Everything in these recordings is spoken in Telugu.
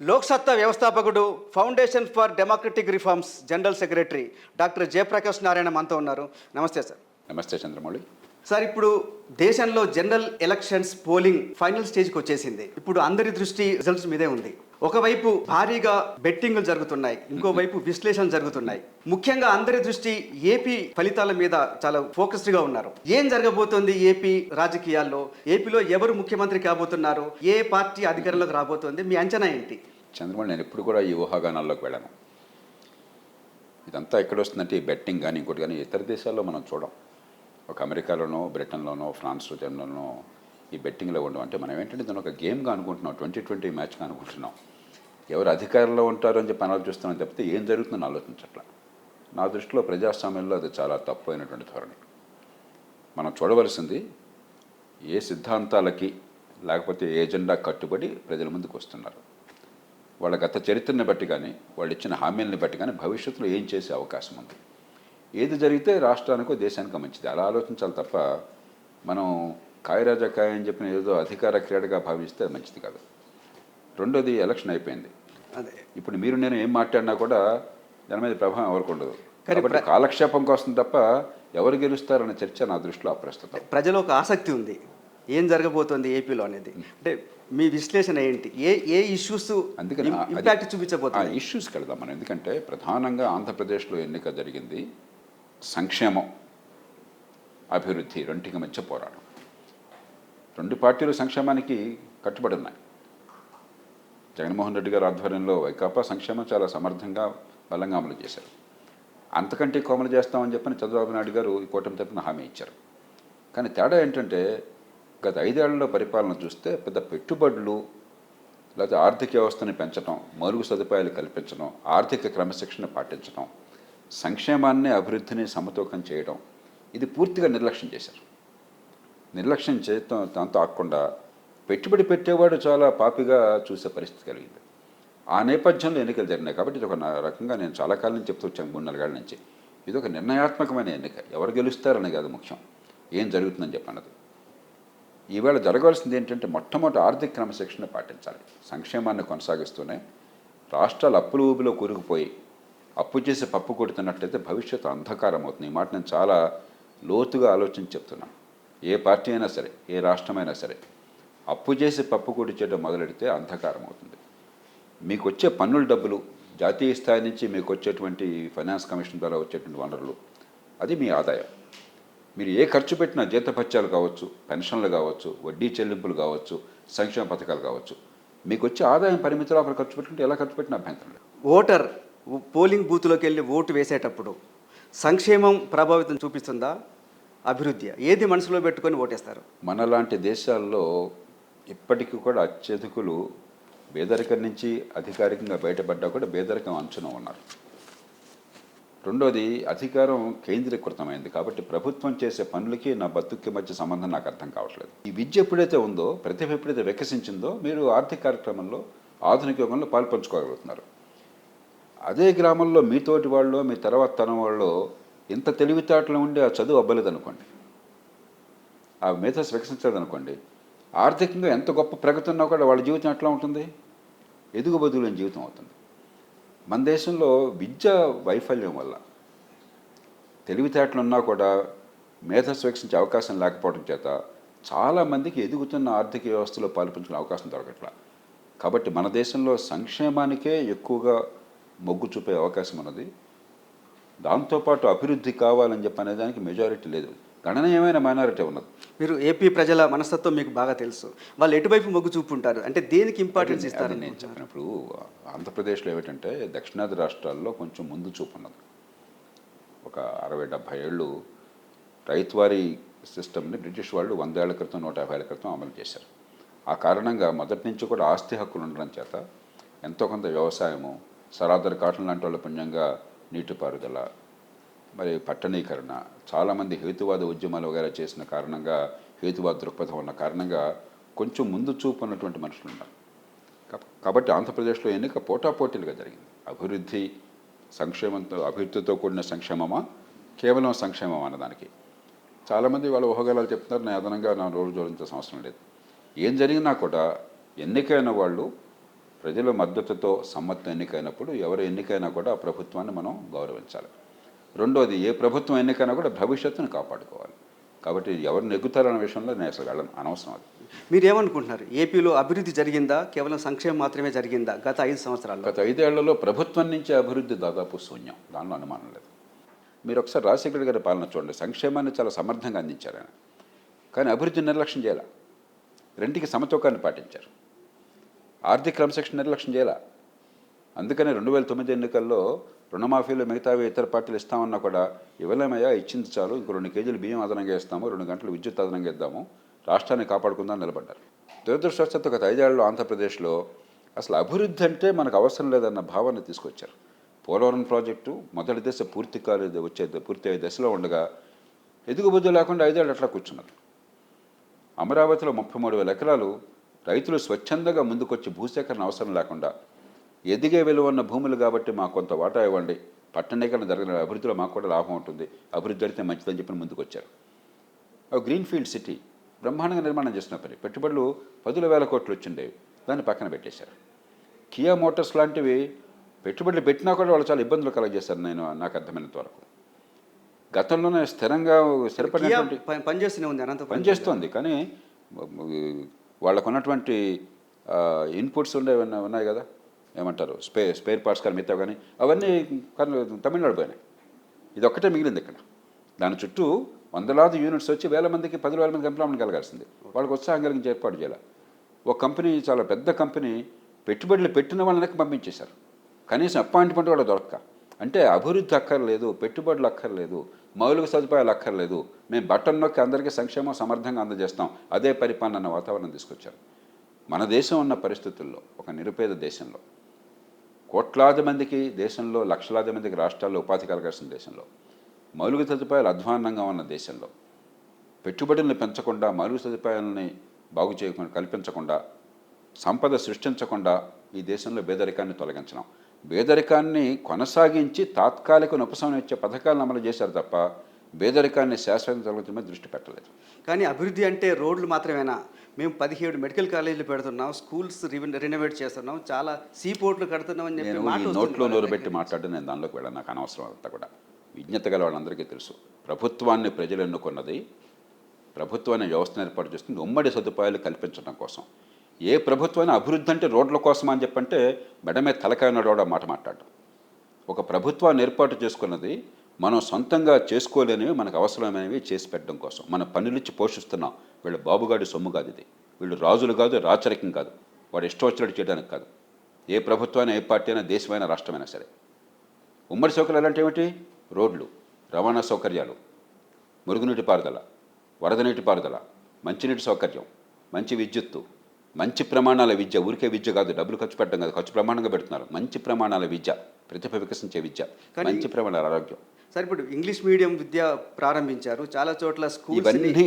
లోక్సత్తా వ్యవస్థాపకుడు, foundation for democratic reforms general secretary doctor Jayaprakash Narayana మనతో ఉన్నారు. నమస్తే సార్. నమస్తే చంద్రమౌళి. సార్, ఇప్పుడు దేశంలో జనరల్ ఎలక్షన్స్ పోలింగ్ ఫైనల్ స్టేజ్కి వచ్చేసింది. ఇప్పుడు అందరి దృష్టి రిజల్ట్స్ మీదే ఉంది. ఒకవైపు భారీగా బెట్టింగ్లు జరుగుతున్నాయి, ఇంకోవైపు విశ్లేషణ జరుగుతున్నాయి. ముఖ్యంగా అందరి దృష్టి ఏపీ ఫలితాల మీద చాలా ఫోకస్డ్గా ఉన్నారు. ఏం జరగబోతోంది ఏపీ రాజకీయాల్లో? ఏపీలో ఎవరు ముఖ్యమంత్రి కాబోతున్నారు? ఏ పార్టీ అధికారంలోకి రాబోతోంది? మీ అంచనా ఏంటి? చంద్రమౌళి, నేను ఎప్పుడు కూడా ఈ ఊహాగానాల్లోకి వెళ్ళాను. ఇదంతా ఎక్కడొస్తుందంటే ఈ బెట్టింగ్ కానీ ఇంకోటి కానీ ఇతర దేశాల్లో మనం చూడం. ఒక అమెరికాలోనో, బ్రిటన్లోనో, ఫ్రాన్స్లో, జర్మనీలోనో ఈ బెట్టింగ్లో ఉండడం అంటే మనం ఏంటంటే దాన్ని ఒక గేమ్గా అనుకుంటున్నాం, 2020 మ్యాచ్గా అనుకుంటున్నాం. ఎవరు అధికారంలో ఉంటారో అని చెప్పి ఆలోచిస్తున్నాం తప్పితే ఏం జరుగుతుందని ఆలోచించట్లా. నా దృష్టిలో ప్రజాస్వామ్యంలో అది చాలా తప్పైనటువంటి ధోరణి. మనం చూడవలసింది ఏ సిద్ధాంతాలకి లేకపోతే ఏ ఎజెండా కట్టుబడి ప్రజల ముందుకు వస్తున్నారు, వాళ్ళ గత చరిత్రని బట్టి కానీ వాళ్ళు ఇచ్చిన హామీలని బట్టి కానీ భవిష్యత్తులో ఏం చేసే అవకాశం ఉంది, ఏది జరిగితే రాష్ట్రానికో దేశానికో మంచిది అలా ఆలోచించాలి తప్ప మనం కాయరాజా కాయ అని చెప్పిన ఏదో అధికార క్రీడగా భావిస్తే మంచిది కాదు. రెండోది, ఎలక్షన్ అయిపోయింది. అదే ఇప్పుడు మీరు నేను ఏం మాట్లాడినా కూడా దాని మీద ప్రభావం ఎవరికి ఉండదు. కాబట్టి కాలక్షేపం కోసం తప్ప ఎవరు గెలుస్తారనే చర్చ నా దృష్టిలో అప్రస్తుతం. ప్రజలు ఒక ఆసక్తి ఉంది ఏం జరగబోతోంది ఏపీలో అనేది. అంటే మీ విశ్లేషణ ఏంటి? ఏ ఇష్యూస్ అందుకని ఇంపాక్ట్ చూపించబోతుంది? ఇష్యూస్కి వెళ్దాం మనం. ఎందుకంటే ప్రధానంగా ఆంధ్రప్రదేశ్లో ఎన్నిక జరిగింది సంక్షేమం, అభివృద్ధి రెండింటికి మధ్య పోరాటం. రెండు పార్టీలు సంక్షేమానికి కట్టుబడి ఉన్నాయి. జగన్మోహన్ రెడ్డి గారి ఆధ్వర్యంలో వైకాపా సంక్షేమం చాలా సమర్థంగా బలంగా అమలు చేశారు. అంతకంటే ఎక్కువ అమలు చేస్తామని చెప్పని చంద్రబాబు నాయుడు గారు ఈ కూటమి తరపున హామీ ఇచ్చారు. కానీ తేడా ఏంటంటే గత 5 ఏళ్లలో పరిపాలన చూస్తే పెద్ద పెట్టుబడులు లేకపోతే ఆర్థిక వ్యవస్థని పెంచడం, మరుగు సదుపాయాలు కల్పించడం, ఆర్థిక క్రమశిక్షణ పాటించడం, సంక్షేమాన్ని అభివృద్ధిని సమతూకం చేయడం ఇది పూర్తిగా నిర్లక్ష్యం చేశారు. నిర్లక్ష్యం చేయటం దాంతో ఆకుండా పెట్టుబడి పెట్టేవాడు చాలా పాపిగా చూసే పరిస్థితి కలిగింది. ఆ నేపథ్యంలో ఎన్నికలు జరిగినాయి. కాబట్టి ఇది ఒక రకంగా నేను చాలా కాలం నుంచి చెప్తూ వచ్చాను, 3-4 ఏళ్ల నుంచి. ఇది ఒక నిర్ణయాత్మకమైన ఎన్నిక. ఎవరు గెలుస్తారని కాదు ముఖ్యం, ఏం జరుగుతుందని చెప్పన్నది. ఈవేళ జరగవలసింది ఏంటంటే మొట్టమొదటి ఆర్థిక క్రమశిక్షణ పాటించాలి. సంక్షేమాన్ని కొనసాగిస్తూనే రాష్ట్రాలు అప్పుల ఊబిలో కూరుకుపోయి అప్పు చేసి పప్పు కొడుతున్నట్లయితే భవిష్యత్తు అంధకారం అవుతుంది. ఈ మాట నేను చాలా లోతుగా ఆలోచించి చెప్తున్నాను. ఏ పార్టీ అయినా సరే, ఏ రాష్ట్రమైనా సరే అప్పు చేసి పప్పు కొడి చేయడం మొదలెడితే అంధకారం అవుతుంది. మీకు వచ్చే పన్నుల డబ్బులు, జాతీయ స్థాయి నుంచి మీకు వచ్చేటువంటి ఫైనాన్స్ కమిషన్ ద్వారా వచ్చేటువంటి వనరులు, అది మీ ఆదాయం. మీరు ఏ ఖర్చు పెట్టినా, జీతభత్యాలు కావచ్చు, పెన్షన్లు కావచ్చు, వడ్డీ చెల్లింపులు కావచ్చు, సంక్షేమ పథకాలు కావచ్చు, మీకు వచ్చే ఆదాయం పరిమితి లోపల ఖర్చు పెట్టుకుంటే ఎలా ఖర్చు పెట్టినా అభ్యంతరం లేదు. ఓటర్ పోలింగ్ బూత్లోకి వెళ్ళి ఓటు వేసేటప్పుడు సంక్షేమం ప్రభావితం చూపిస్తుందా, అభివృద్ధి? ఏది మనసులో పెట్టుకొని ఓటేస్తారు? మనలాంటి దేశాల్లో ఇప్పటికీ కూడా అత్యధికులు పేదరికం నుంచి అధికారికంగా బయటపడ్డా కూడా పేదరికం అంచున ఉన్నారు. రెండోది, అధికారం కేంద్రీకృతమైంది. కాబట్టి ప్రభుత్వం చేసే పనులకి నా బతుక్కి మధ్య సంబంధం నాకు అర్థం కావట్లేదు. ఈ విద్య ఎప్పుడైతే ఉందో, ప్రతిభ ఎప్పుడైతే వికసించిందో, మీరు ఆర్థిక కార్యక్రమంలో ఆధునిక యుగంలో పాల్పంచుకోగలుగుతున్నారు. అదే గ్రామంలో మీతోటి వాళ్ళు, మీ తర్వాత తరం వాళ్ళు ఇంత తెలివితేటలు ఉండి ఆ చదువు అవ్వలేదనుకోండి, ఆ మేధస్ వికసించలేదనుకోండి, ఆర్థికంగా ఎంత గొప్ప ప్రగతి ఉన్నా కూడా వాళ్ళ జీవితం ఎట్లా ఉంటుంది? ఎదుగుబదులేని జీవితం అవుతుంది. మన దేశంలో విద్య వైఫల్యం వల్ల తెలివితేటలు ఉన్నా కూడా మేధస్సు వికసించే అవకాశం లేకపోవడం చేత చాలామందికి ఎదుగుతున్న ఆర్థిక వ్యవస్థలో పాల్పంచుకునే అవకాశం దొరకట్లా. కాబట్టి మన దేశంలో సంక్షేమానికే ఎక్కువగా మొగ్గు చూపే అవకాశం ఉన్నది. దాంతోపాటు అభివృద్ధి కావాలని చెప్పి అనేదానికి మెజారిటీ లేదు, గణనీయమైన మైనారిటీ ఉన్నది. మీరు ఏపీ ప్రజల మనస్తత్వం మీకు బాగా తెలుసు. వాళ్ళు ఎటువైపు మొగ్గు చూపుంటారు, అంటే దేనికి ఇంపార్టెన్స్ ఇస్తారు? నేను చెప్పినప్పుడు ఆంధ్రప్రదేశ్లో ఏమిటంటే దక్షిణాది రాష్ట్రాల్లో కొంచెం ముందు చూపు ఉన్నది. ఒక 60-70 ఏళ్ళు రైతువారీ సిస్టమ్ని బ్రిటిష్ వాళ్ళు 100 ఏళ్ల క్రితం, 150 ఏళ్ల క్రితం అమలు చేశారు. ఆ కారణంగా మొదటి నుంచి కూడా ఆస్తి హక్కులు ఉండడం చేత ఎంతో కొంత వ్యవసాయము, సరాదర్ కాటన్ లాంటి వాళ్ళ పుణ్యంగా నీటిపారుదల, మరి పట్టణీకరణ, చాలామంది హేతువాద ఉద్యమాలు వగైరా చేసిన కారణంగా, హేతువాద దృక్పథం ఉన్న కారణంగా కొంచెం ముందు చూపు ఉన్నటువంటి మనుషులు ఉన్నారు. కాబట్టి ఆంధ్రప్రదేశ్లో ఎన్నిక పోటాపోటీలుగా జరిగింది. అభివృద్ధి సంక్షేమంతో, అభివృద్ధితో కూడిన సంక్షేమమా, కేవలం సంక్షేమం అన్నదానికి చాలామంది వాళ్ళ ఊహగాలు చెప్తున్నారు. నేను అదనంగా నా రోజు జోడించాల్సిన అవసరం లేదు. ఏం జరిగినా కూడా ఎన్నికైన వాళ్ళు ప్రజల మద్దతుతో సమ్మతి ఎన్నికైనప్పుడు ఎవరు ఎన్నికైనా కూడా ఆ ప్రభుత్వాన్ని మనం గౌరవించాలి. రెండోది, ఏ ప్రభుత్వం ఎన్నికైనా కూడా భవిష్యత్తును కాపాడుకోవాలి. కాబట్టి ఎవరు నెగ్గుతారన్న విషయంలో నేను అసలు వెళ్ళను, అనవసరం అది. మీరేమనుకుంటున్నారు? ఏపీలో అభివృద్ధి జరిగిందా, కేవలం సంక్షేమం మాత్రమే జరిగిందా గత 5 సంవత్సరాల్లో? గత 5 ఏళ్లలో ప్రభుత్వం నుంచి అభివృద్ధి దాదాపు శూన్యం, దానిలో అనుమానం లేదు. మీరు ఒకసారి రాజశేఖర గారి పాలన చూడండి, సంక్షేమాన్ని చాలా సమర్థంగా అందించారు ఆయన, కానీ అభివృద్ధి నిర్లక్ష్యం చేయాల. రెంటికి సమతూకాన్ని పాటించారు. ఆర్థిక క్రమశిక్షణ నిర్లక్ష్యం చేయాల. అందుకనే 2009 ఎన్నికల్లో రుణమాఫీలు మిగతావి ఇతర పార్టీలు ఇస్తామన్నా కూడా ఇవ్వలేమయ్యా, ఇచ్చింది చాలు, ఇంకో 2 కేజీలు బియ్యం అదనంగా ఇస్తాము, 2 గంటలు విద్యుత్ అదనంగా ఇద్దాము, రాష్ట్రాన్ని కాపాడుకుందాం నిలబడ్డారు. దురదృష్టవశాత్తు గత 5 ఏళ్లలో ఆంధ్రప్రదేశ్లో అసలు అభివృద్ధి అంటే మనకు అవసరం లేదన్న భావాన్ని తీసుకొచ్చారు. పోలవరం ప్రాజెక్టు మొదటి దశ పూర్తి అయ్యే దశలో ఉండగా ఎదుగుబుద్ధి లేకుండా 5 ఏళ్ళు అట్లా కూర్చున్నారు. అమరావతిలో 33,000 ఎకరాలు రైతులు స్వచ్ఛందంగా ముందుకొచ్చి భూసేకరణ అవసరం లేకుండా ఎదిగే విలువ ఉన్న భూములు కాబట్టి మాకు కొంత వాటా ఇవ్వండి, పట్టణీకరణ జరిగిన అభివృద్ధిలో మాకు కూడా లాభం ఉంటుంది, అభివృద్ధి జరిగితే మంచిదని చెప్పి ముందుకు వచ్చారు. గ్రీన్ ఫీల్డ్ సిటీ బ్రహ్మాండంగా నిర్మాణం చేసిన పని, పెట్టుబడులు 10,000 కోట్లు వచ్చిండేవి, దాన్ని పక్కన పెట్టేశారు. కియా మోటార్స్ లాంటివి పెట్టుబడులు పెట్టినా కూడా వాళ్ళు చాలా ఇబ్బందులు కలగజేశారు. నాకు అర్థమైనంత వరకు గతంలోనే స్థిరపడినటువంటి పనిచేస్తూనే ఉంది, అనంత పనిచేస్తోంది, కానీ వాళ్ళకు ఉన్నటువంటి ఇన్పుట్స్ ఉన్నాయి కదా, ఏమంటారు, స్పేర్ పార్ట్స్ కానీ మిగతా కానీ అవన్నీ తమిళనాడు పోయినాయి. ఇది ఒక్కటే మిగిలింది ఇక్కడ. దాని చుట్టూ వందలాది యూనిట్స్ వచ్చి 1,000 మందికి 10,000 మందికి ఎంప్లాయ్మెంట్ కలగాల్సింది, వాళ్ళకి ఉత్సాహం కలిగించి ఏర్పాటు చేయాలి. ఒక కంపెనీ, చాలా పెద్ద కంపెనీ, పెట్టుబడులు పెట్టిన వాళ్ళకి పంపించేశారు, కనీసం అపాయింట్మెంట్ కూడా దొరక్క. అంటే అభివృద్ధి అక్కర్లేదు, పెట్టుబడులు అక్కర్లేదు, మౌలిక సదుపాయాలు అక్కర్లేదు, మేము బటన్ నొక్కి అందరికీ సంక్షేమం సమర్థంగా అందజేస్తాం, అదే పరిపాలన అన్న వాతావరణం తీసుకొచ్చారు. మన దేశం ఉన్న పరిస్థితుల్లో, ఒక నిరుపేద దేశంలో, కోట్లాది మందికి దేశంలో, లక్షలాది మందికి రాష్ట్రాల్లో ఉపాధి కలగాల్సిన దేశంలో, మౌలిక సదుపాయాలు అధ్వాన్నంగా ఉన్న దేశంలో పెట్టుబడులను పెంచకుండా, మౌలిక సదుపాయాలని బాగు చేయకుండా, కల్పించకుండా, సంపద సృష్టించకుండా ఈ దేశంలో పేదరికాన్ని తొలగించడం, పేదరికాన్ని కొనసాగించి తాత్కాలిక ఉపశమనం ఇచ్చే పథకాలను అమలు చేశారు తప్ప పేదరికాన్ని శాశ్వతంగా తొలగించడం మీద దృష్టి పెట్టలేదు. కానీ అభివృద్ధి అంటే రోడ్లు మాత్రమేనా? మేము 17 మెడికల్ కాలేజీలు పెడుతున్నాం, స్కూల్స్ రెనోవేట్ చేస్తున్నాం, చాలా సీపోర్ట్లు కడుతున్నాం అని చెప్పి నేను నోట్లో నోరు పెట్టి మాట్లాడి నేను దానిలోకి వెళ్ళాను, నాకు అనవసరం అంతా కూడా. విజ్ఞత గల వాళ్ళందరికీ తెలుసు, ప్రభుత్వాన్ని ప్రజలు ఎన్నుకున్నది, ప్రభుత్వాన్ని వ్యవస్థను ఏర్పాటు చేస్తుంది ఉమ్మడి సదుపాయాలు కల్పించడం కోసం. ఏ ప్రభుత్వాన్ని అభివృద్ధి అంటే రోడ్ల కోసం అని చెప్పంటే మెడమే తలకాయ ఉన్నాడు మాట మాట్లాడడం. ఒక ప్రభుత్వాన్ని ఏర్పాటు చేసుకున్నది మనం సొంతంగా చేసుకోలేనివి, మనకు అవసరమైనవి చేసి పెట్టడం కోసం. మన పన్నులిచ్చి పోషిస్తున్నాం. వీళ్ళు బాబుగాడి సొమ్ము కాదు ఇది, వీళ్ళు రాజులు కాదు, రాచరికం కాదు, వాడు ఇష్టం వచ్చినట్టు చేయడానికి కాదు. ఏ ప్రభుత్వాన్ని, ఏ పార్టీ అయినా, దేశమైనా, రాష్ట్రమైనా సరే ఉమ్మడి సౌకర్యాలు అంటే ఏమిటి? రోడ్లు, రవాణా సౌకర్యాలు, మురుగునీటి పారుదల, వరద నీటి పారుదల, మంచినీటి సౌకర్యం, మంచి విద్యుత్తు, మంచి ప్రమాణాల విద్య. ఊరికే విద్య కాదు, డబ్బులు ఖర్చు పెట్టడం కాదు, ఖర్చు ప్రమాణంగా పెడుతున్నారు. మంచి ప్రమాణాల విద్య, ప్రతిభ వికసించే విద్య, మంచి ప్రమాణాల ఆరోగ్యం. సరే, ఇప్పుడు ఇంగ్లీష్ మీడియం విద్య ప్రారంభించారు, చాలా చోట్ల స్కూల్స్ ఇవన్నీ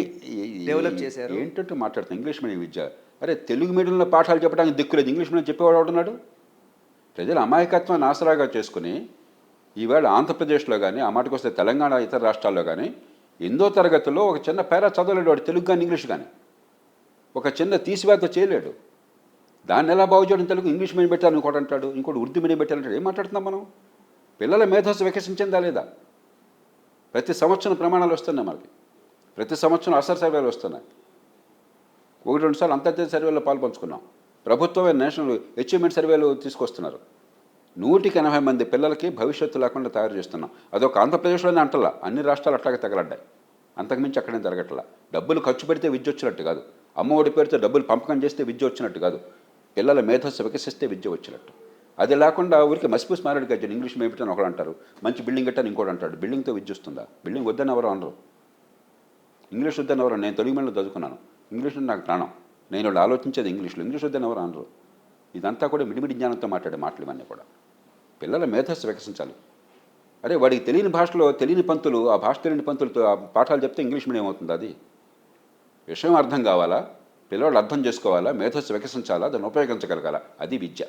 డెవలప్ చేశారు. ఏంటంటే మాట్లాడుతున్నాం ఇంగ్లీష్ మీడియం విద్య. అరే, తెలుగు మీడియంలో పాఠాలు చెప్పడానికి దిక్కులేదు, ఇంగ్లీష్ మీడియం చెప్పేవాడు అవుతున్నాడు. ప్రజల అమాయకత్వాన్ని ఆసరాగా చేసుకుని ఈవేళ ఆంధ్రప్రదేశ్లో కానీ, ఆ మాటకు వస్తే తెలంగాణ, ఇతర రాష్ట్రాల్లో కానీ 8వ తరగతిలో ఒక చిన్న పేరా చదవలేడు వాడు, తెలుగు కానీ ఇంగ్లీష్ కానీ. ఒక చిన్న తీసివేత చేయలేడు. దాన్ని ఎలా బాగు చేయడం? తెలుగు ఇంగ్లీష్ మీడియం పెట్టాలని ఇంకోటి అంటాడు, ఇంకోటి ఉర్దూ మీడియం పెట్టాలంటాడు. ఏం మాట్లాడుతున్నాం మనం? పిల్లల మేధస్సు వికసించిందా లేదా? ప్రతి సంవత్సరం ప్రమాణాలు వస్తున్నాయి మనకి, ప్రతి సంవత్సరం అసర్ సర్వేలు వస్తున్నాయి. 1-2 సార్లు అంతర్జాతీయ సర్వేలో పాల్పంచుకున్నాం. ప్రభుత్వమే నేషనల్ అచీవ్మెంట్ సర్వేలు తీసుకొస్తున్నారు. 180 మంది పిల్లలకి భవిష్యత్తు లేకుండా తయారు చేస్తున్నాం. అదొక ఆంధ్రప్రదేశ్లోనే అంటలా, అన్ని రాష్ట్రాలు అట్లాగే తగలడ్డాయి. అంతకుమించి అక్కడేం జరగట్లా. డబ్బులు ఖర్చు పెడితే విద్య వచ్చినట్టు కాదు, అమ్మఒడి పేరుతో డబ్బులు పంపకం చేస్తే విద్య వచ్చినట్టు కాదు, పిల్లల మేధస్సు వికసిస్తే విద్య వచ్చినట్టు. అది లేకుండా ఊరికి మసిపూసి మారాడు గజ్జని ఇంగ్లీష్ మేమిటని ఒకడు అంటారు, మంచి బిల్డింగ్ కట్టని ఇంకోటి అంటాడు. బిల్డింగ్తో విద్య వస్తుందా? బిల్డింగ్ వద్దని ఎవరు అనరు, ఇంగ్లీష్ వద్దని ఎవరు. నేను తెలుగు మీడియంలో చదువుకున్నాను, ఇంగ్లీష్ నాకు ప్రాణం, నేను వాళ్ళు ఆలోచించేది ఇంగ్లీష్లో, ఇంగ్లీష్ వద్దని ఎవరు అనరు. ఇదంతా కూడా మిడిమిడి జ్ఞానంతో మాట్లాడే మాటలు ఇవన్నీ కూడా. పిల్లల మేధస్సు వికసించాలి. అరే, వాడికి తెలియని భాషలో తెలియని పంతులు, ఆ భాష తెలియని పంతులతో ఆ పాఠాలు చెప్తే ఇంగ్లీష్ మీడియం అవుతుంది. అది విషయం అర్థం కావాలా, పిల్లవాళ్ళు అర్థం చేసుకోవాలా, మేధస్సు వికసించాలా, దాన్ని ఉపయోగించగలగాల, అది విద్య.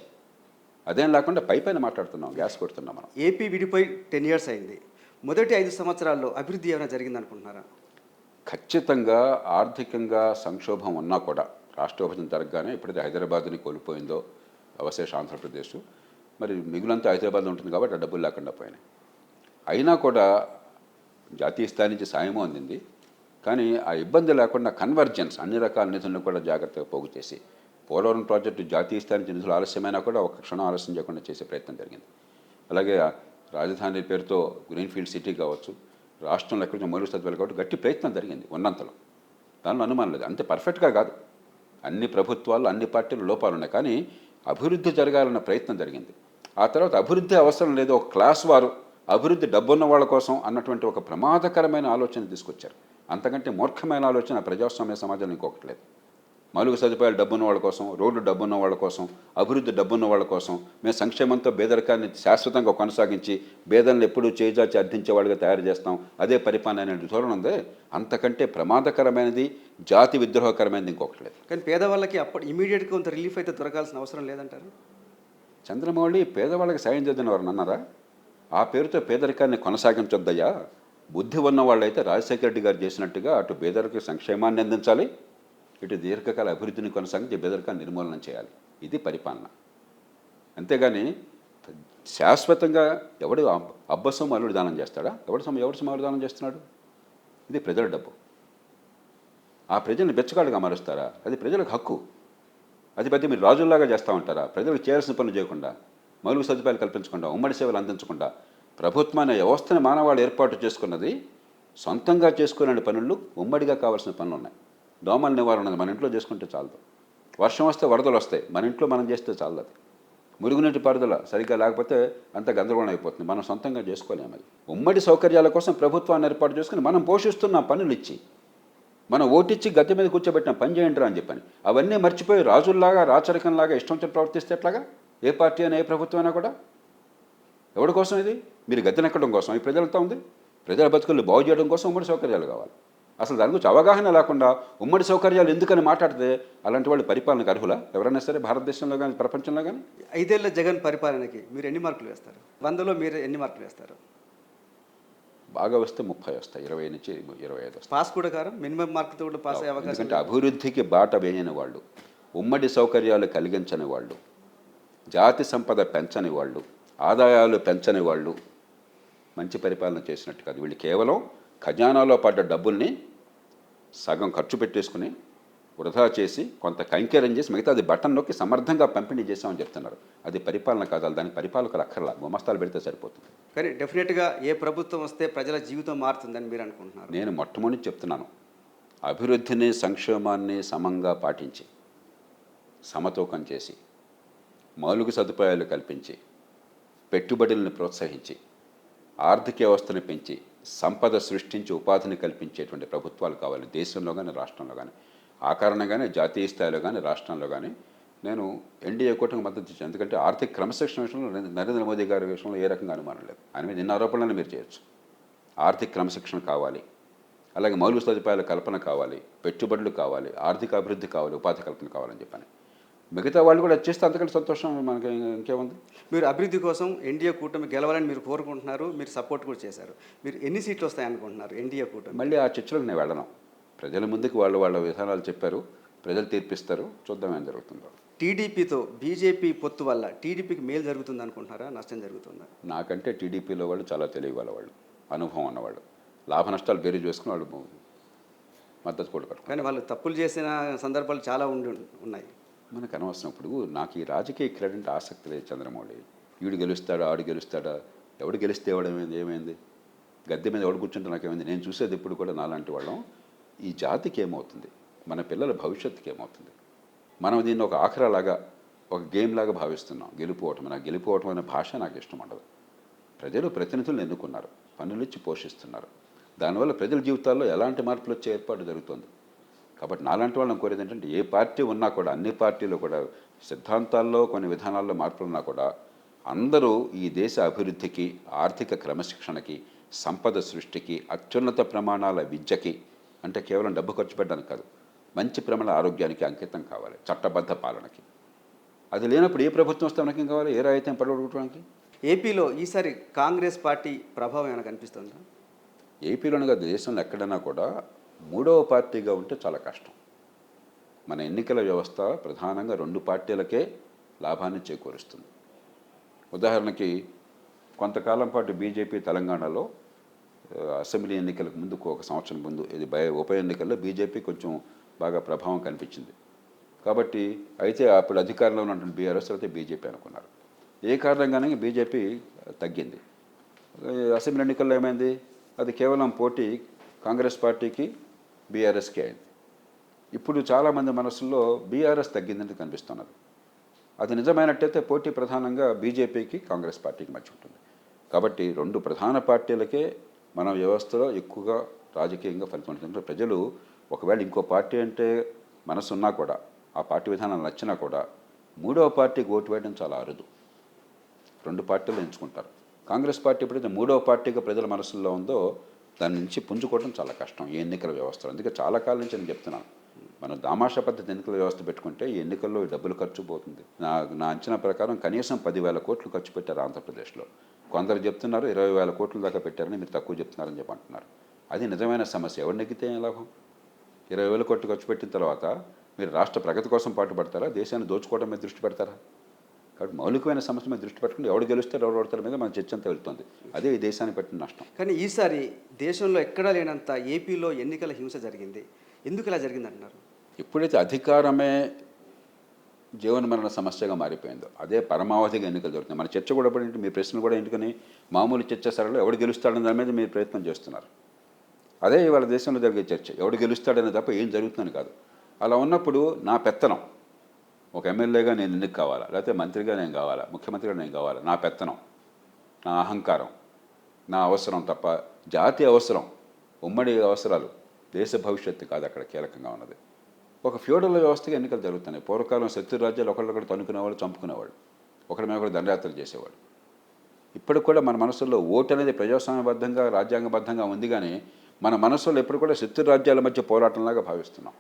అదేం లేకుండా పైపైన మాట్లాడుతున్నాం, గ్యాస్ కొడుతున్నాం మనం. ఏపీ విడిపోయి 10 years అయింది. మొదటి 5 సంవత్సరాల్లో అభివృద్ధి ఏమైనా జరిగిందనుకుంటున్నారా? ఖచ్చితంగా ఆర్థికంగా సంక్షోభం ఉన్నా కూడా, రాష్ట్ర విభజన జరగగానే ఎప్పుడైతే హైదరాబాద్ని కోల్పోయిందో, అవశేష ఆంధ్రప్రదేశ్, మరి మిగులంతా హైదరాబాద్లో ఉంటుంది కాబట్టి ఆ డబ్బులు లేకుండా పోయినాయి. అయినా కూడా జాతీయ స్థాయి నుంచి సాయము అందింది, కానీ ఆ ఇబ్బంది లేకుండా కన్వర్జెన్స్ అన్ని రకాల నిధులను కూడా జాగ్రత్తగా పోగు చేసి పోలవరం ప్రాజెక్టు జాతీయ స్థాయి నుంచి నిధులు ఆలస్యమైనా కూడా ఒక క్షణం ఆలస్యం చేయకుండా చేసే ప్రయత్నం జరిగింది. అలాగే రాజధాని పేరుతో గ్రీన్ఫీల్డ్ సిటీ కావచ్చు, రాష్ట్రంలో ఎక్కడి నుంచి మౌలిక సదుపాయాలు కాబట్టి గట్టి ప్రయత్నం జరిగింది ఉన్నంతలో, దానిలో అనుమానం లేదు. అంతే పర్ఫెక్ట్గా కాదు, అన్ని ప్రభుత్వాలు అన్ని పార్టీలు లోపాలు ఉన్నాయి, కానీ అభివృద్ధి జరగాలన్న ప్రయత్నం జరిగింది. ఆ తర్వాత అభివృద్ధి అవసరం లేదు, ఒక క్లాస్ వారు అభివృద్ధి డబ్బున్న వాళ్ళ కోసం అన్నటువంటి ఒక ప్రమాదకరమైన ఆలోచన తీసుకొచ్చారు. అంతకంటే మూర్ఖమైన ఆలోచన ప్రజాస్వామ్య సమాజంలో ఇంకొకటి లేదు. మౌలిక సదుపాయాలు డబ్బున్న వాళ్ళ కోసం, రోడ్లు డబ్బున్న వాళ్ళ కోసం, అభివృద్ధి డబ్బున్న వాళ్ళ కోసం, మేము సంక్షేమంతో పేదరికాన్ని శాశ్వతంగా కొనసాగించి పేదలను ఎప్పుడూ చేజాచి అర్థించేవాళ్ళుగా తయారు చేస్తాం, అదే పరిపాలన అనే ధోరణి ఉంది. అంతకంటే ప్రమాదకరమైనది, జాతి విద్రోహకరమైనది ఇంకొకటి లేదు. కానీ పేదవాళ్ళకి అప్పుడు ఇమీడియట్గా కొంత రిలీఫ్ అయితే దొరకాల్సిన అవసరం లేదంటారు. చంద్రమౌళి పేదవాళ్ళకి సాయం చేద్దని ఎవరు అన్నారా? ఆ పేరుతో పేదరికాన్ని కొనసాగించొద్దయ్యా. బుద్ధి ఉన్న వాళ్ళైతే రాజశేఖర రెడ్డి గారు చేసినట్టుగా అటు పేదరికి సంక్షేమాన్ని అందించాలి, ఇటు దీర్ఘకాల అభివృద్ధిని కొనసాగించి పేదరికాన్ని నిర్మూలన చేయాలి. ఇది పరిపాలన. అంతేగాని శాశ్వతంగా ఎవడు అబ్బసం అల్లుడు దానం చేస్తాడా? ఎవడు సొమ్ము దానం చేస్తున్నాడు? ఇది ప్రజల డబ్బు. ఆ ప్రజల్ని బెచ్చగాళ్ళుగా మారుస్తారా? అది ప్రజలకు హక్కు. అది పెద్ద మీరు రాజుల్లాగా చేస్తూ ఉంటారా? ప్రజలకు చేయాల్సిన పనులు చేయకుండా, మౌలిక సదుపాయాలు కల్పించకుండా, ఉమ్మడి సేవలు అందించకుండా, ప్రభుత్వాన్ని వ్యవస్థను మానవాళ్ళు ఏర్పాటు చేసుకున్నది సొంతంగా చేసుకునే పనులు, ఉమ్మడిగా కావాల్సిన పనులు ఉన్నాయి. దోమల నివారణ మన ఇంట్లో చేసుకుంటే చాలదు. వర్షం వస్తే వరదలు వస్తాయి, మన ఇంట్లో మనం చేస్తే చాలదు. అది మురుగునీటి పారుదల సరిగ్గా లేకపోతే అంత గందరగోళం అయిపోతుంది, మనం సొంతంగా చేసుకోలేము. అది ఉమ్మడి సౌకర్యాల కోసం ప్రభుత్వాన్ని ఏర్పాటు చేసుకుని మనం పోషిస్తున్న పనులు ఇచ్చి, మనం ఓటిచ్చి గద్దె మీద కూర్చోబెట్టిన పని చేయండి అని చెప్పని అవన్నీ మర్చిపోయి రాజుల్లాగా రాచరికంలాగా ఇష్టం వచ్చి ప్రవర్తిస్తే ఎట్లాగా? ఏ పార్టీ అయినా ఏ ప్రభుత్వం అయినా కూడా ఎవరి కోసం ఇది? మీరు గద్దెనెక్కడం కోసం ఈ ప్రజలతో ఉంది. ప్రజల బతుకులు బాగు చేయడం కోసం ఉమ్మడి సౌకర్యాలు కావాలి. అసలు దాని గురించి అవగాహన లేకుండా ఉమ్మడి సౌకర్యాలు ఎందుకని మాట్లాడితే అలాంటి వాళ్ళు పరిపాలనకు అర్హులా? ఎవరైనా సరే భారతదేశంలో కానీ ప్రపంచంలో కానీ. 5 ఏళ్ల జగన్ పరిపాలనకి మీరు ఎన్ని మార్కులు వేస్తారు? 100లో మీరు ఎన్ని మార్కులు వేస్తారు? బాగా వస్తే 30 వస్తాయి, 20 నుంచి 25 వస్తాయి. పాస్ కూడా కారం, మినిమం మార్కుతో కూడా పాస్ అయ్యే అవకాశం. ఎందుకంటే అభివృద్ధికి బాట వేయని వాళ్ళు, ఉమ్మడి సౌకర్యాలు కలిగించని వాళ్ళు, జాతి సంపద పెంచని వాళ్ళు, ఆదాయాలు పెంచని వాళ్ళు మంచి పరిపాలన చేసినట్టు కాదు. వీళ్ళు కేవలం ఖజానాలో పడ్డ డబ్బుల్ని సగం ఖర్చు పెట్టేసుకుని వృధా చేసి కొంత కైంకర్యం చేసి మిగతా అది బటన్ నొక్కి సమర్థంగా పంపిణీ చేశామని చెప్తున్నారు. అది పరిపాలన కాదు, దానికి పరిపాలకులు అక్కర్లా, గుమస్తాలు పెడితే సరిపోతుంది. కానీ డెఫినెట్గా ఏ ప్రభుత్వం వస్తే ప్రజల జీవితం మారుతుందని మీరు అనుకుంటున్నారు? నేను మొట్టమొదటి చెప్తున్నాను, అభివృద్ధిని సంక్షేమాన్ని సమంగా పాటించి, సమతూకం చేసి, మౌలిక సదుపాయాలు కల్పించి, పెట్టుబడులను ప్రోత్సహించి, ఆర్థిక వ్యవస్థను పెంచి, సంపద సృష్టించి ఉపాధిని కల్పించేటువంటి ప్రభుత్వాలు కావాలి దేశంలో కానీ రాష్ట్రంలో కానీ. ఆ కారణంగానే జాతీయ స్థాయిలో కానీ రాష్ట్రంలో కానీ నేను ఎన్డీఏ కూటమికి మద్దతు ఇచ్చాను. ఎందుకంటే ఆర్థిక క్రమశిక్షణ విషయంలో నరేంద్ర మోదీ గారి విషయంలో ఏ రకంగా అనుమానం లేదు. ఆయన మీద ఎన్ని ఆరోపణలను మీరు చేయొచ్చు. ఆర్థిక క్రమశిక్షణ కావాలి, అలాగే మౌలిక సదుపాయాల కల్పన కావాలి, పెట్టుబడులు కావాలి, ఆర్థిక అభివృద్ధి కావాలి, ఉపాధి కల్పన కావాలని చెప్పని మిగతా వాళ్ళు కూడా చేస్తే అంతకంటే సంతోషం మనకి ఇంకేముంది. మీరు అభివృద్ధి కోసం ఎన్డీఏ కూటమి గెలవాలని మీరు కోరుకుంటున్నారు, మీరు సపోర్ట్ కూడా చేశారు. మీరు ఎన్ని సీట్లు వస్తాయి అనుకుంటున్నారు ఎన్డీఏ కూటమి? మళ్ళీ ఆ చర్చలకు నేను వెళ్ళను. ప్రజల ముందుకు వాళ్ళ విధానాలు చెప్పారు, ప్రజలు తీర్పిస్తారు, చూద్దాం ఏం జరుగుతుందో. టీడీపీతో బీజేపీ పొత్తు వల్ల టీడీపీకి మేలు జరుగుతుంది అనుకుంటున్నారా, నష్టం జరుగుతుందా? నాకంటే టీడీపీలో వాళ్ళు చాలా తెలివి వాళ్ళు, అనుభవం ఉన్నవాళ్ళు, లాభ నష్టాలు బేరీ చేసుకుని వాళ్ళు మద్దతు కూడా కట్టారు. కానీ వాళ్ళు తప్పులు చేసిన సందర్భాలు చాలా ఉన్నాయి. మనకు అనవసరం. ఇప్పుడు నాకు ఈ రాజకీయ క్రీడంటే ఆసక్తి లేదు చంద్రమౌళి. వీడు గెలుస్తాడా, ఆడు గెలుస్తాడా, ఎవడు గెలిస్తే ఏమైంది, గద్దె మీద ఎవడు కూర్చుంటే నాకేమైంది. నేను చూసేది ఇప్పుడు కూడా నాలాంటి వాళ్ళం ఈ జాతికి ఏమవుతుంది, మన పిల్లల భవిష్యత్తుకి ఏమవుతుంది. మనం దీన్ని ఒక ఆఖరాలాగా, ఒక గేమ్ లాగా భావిస్తున్నాం. గెలుపోవటం, నాకు గెలుపోవటం అనే భాష నాకు ఇష్టం ఉండదు. ప్రజలు ప్రతినిధులను ఎన్నుకున్నారు, పన్నులిచ్చి పోషిస్తున్నారు. దానివల్ల ప్రజల జీవితాల్లో ఎలాంటి మార్పులు వచ్చే ఏర్పాటు జరుగుతుంది. కాబట్టి నాలాంటి వాళ్ళని కోరేది ఏంటంటే, ఏ పార్టీ ఉన్నా కూడా, అన్ని పార్టీలు కూడా సిద్ధాంతాల్లో కొన్ని విధానాల్లో మార్పులు ఉన్నా కూడా అందరూ ఈ దేశ అభివృద్ధికి, ఆర్థిక క్రమశిక్షణకి, సంపద సృష్టికి, అత్యున్నత ప్రమాణాల విద్యకి, అంటే కేవలం డబ్బు ఖర్చు పెట్టడానికి కాదు, మంచి ప్రమాణ ఆరోగ్యానికి అంకితం కావాలి, చట్టబద్ధ పాలనకి. అది లేనప్పుడు ఏ ప్రభుత్వం వస్తే మనకేం కావాలి, ఏ రాయితీం పడగొట్టుకోవడానికి? ఏపీలో ఈసారి కాంగ్రెస్ పార్టీ ప్రభావం ఏమైనా కనిపిస్తుందా? ఏపీలోనే కాదు, దేశంలో ఎక్కడైనా కూడా మూడవ పార్టీగా ఉంటే చాలా కష్టం. మన ఎన్నికల వ్యవస్థ ప్రధానంగా 2 పార్టీలకే లాభాన్ని చేకూరుస్తుంది. ఉదాహరణకి కొంతకాలం పాటు బీజేపీ తెలంగాణలో అసెంబ్లీ ఎన్నికలకు ముందు ఒక సంవత్సరం ముందు ఇది ఉప ఎన్నికల్లో బీజేపీ కొంచెం బాగా ప్రభావం కనిపించింది. కాబట్టి అయితే అప్పుడు అధికారంలో ఉన్నటువంటి బీఆర్ఎస్ అయితే బీజేపీ అనుకున్నారు. ఏ కారణంగానే బీజేపీ తగ్గింది. అసెంబ్లీ ఎన్నికల్లో ఏమైంది? అది కేవలం పోటీ కాంగ్రెస్ పార్టీకి బీఆర్ఎస్కి అయింది. ఇప్పుడు చాలామంది మనసుల్లో బీఆర్ఎస్ తగ్గిందని కనిపిస్తున్నది. అది నిజమైనట్టయితే పోటీ ప్రధానంగా బీజేపీకి కాంగ్రెస్ పార్టీకి మధ్య ఉంటుంది. కాబట్టి రెండు ప్రధాన పార్టీలకే మన వ్యవస్థలో ఎక్కువగా రాజకీయంగా ఫలితం ఉంటుంది. ప్రజలు ఒకవేళ ఇంకో పార్టీ అంటే మనసు ఉన్నా కూడా, ఆ పార్టీ విధానాలు నచ్చినా కూడా మూడవ పార్టీకి ఓటు వేయడం చాలా అరుదు. రెండు పార్టీలు ఎంచుకుంటారు. కాంగ్రెస్ పార్టీ ఎప్పుడైతే మూడవ పార్టీగా ప్రజల మనసుల్లో ఉందో దాని నుంచి పుంజుకోవడం చాలా కష్టం ఈ ఎన్నికల వ్యవస్థలో. అందుకే చాలా కాలం నుంచి నేను చెప్తున్నాను, మనం దామాషా పద్ధతి ఎన్నికల వ్యవస్థ పెట్టుకుంటే ఈ ఎన్నికల్లో ఈ డబ్బులు ఖర్చు పోతుంది. నా అంచనా ప్రకారం కనీసం 10,000 కోట్లు ఖర్చు పెట్టారు ఆంధ్రప్రదేశ్లో. కొందరు చెప్తున్నారు 20,000 కోట్ల దాకా పెట్టారని, మీరు తక్కువ చెప్తున్నారని చెప్పి అంటున్నారు. అది నిజమైన సమస్య. ఎవరు నెగ్గితే ఏం లాభం? 20,000 కోట్లు ఖర్చు పెట్టిన తర్వాత మీరు రాష్ట్ర ప్రగతి కోసం పాటుపడతారా, దేశాన్ని దోచుకోవడం మీద దృష్టి పెడతారా? కాబట్టి మౌలికమైన సమస్య మీద దృష్టి పెట్టుకుంటే ఎవడు గెలుస్తాడు ఎవరు ఓడతారు మీద మన చర్చ అంతా వెళ్తుంది. అదే ఈ దేశానికి పట్టిన నష్టం. కానీ ఈసారి దేశంలో ఎక్కడా లేనంత ఏపీలో ఎన్నికల హింస జరిగింది. ఎందుకు ఇలా జరిగింది అంటున్నారు? ఎప్పుడైతే అధికారమే జీవనమరణ సమస్యగా మారిపోయిందో అదే పరమావధిగా ఎన్నికలు జరుగుతుంది. మన చర్చ కూడా ఏంటి, మీ ప్రశ్న కూడా ఎందుకని మామూలు చర్చ సరళలో ఎవడు గెలుస్తాడని దాని మీద మీరు ప్రయత్నం చేస్తున్నారు. అదే ఇవాళ దేశంలో జరిగే చర్చ, ఎవడు గెలుస్తాడనే తప్ప ఏం జరుగుతుందని కాదు. అలా ఉన్నప్పుడు నా పెత్తనం, ఒక ఎమ్మెల్యేగా నేను ఎన్నిక కావాలా, లేకపోతే మంత్రిగా నేను కావాలా, ముఖ్యమంత్రిగా నేను కావాలా, నా పెత్తనం, నా అహంకారం, నా అవసరం తప్ప జాతి అవసరం, ఉమ్మడి అవసరాలు, దేశ భవిష్యత్తు కాదు అక్కడ కీలకంగా ఉన్నది. ఒక ఫ్యూడల్ వ్యవస్థగా ఎన్నికలు జరుగుతున్నాయి. పూర్వకాలం శత్రు రాజ్యాలు ఒకళ్ళొకడు తనుకునేవాళ్ళు, చంపుకునేవాడు, ఒకరి మీద ఒకటి దండయాత్రలు చేసేవాడు. ఇప్పటికి కూడా మన మనసుల్లో ఓటు అనేది ప్రజాస్వామ్యబద్ధంగా రాజ్యాంగబద్ధంగా ఉంది, కానీ మన మనసులో ఎప్పుడు కూడా శత్రు రాజ్యాల మధ్య పోరాటంలాగా భావిస్తున్నాం.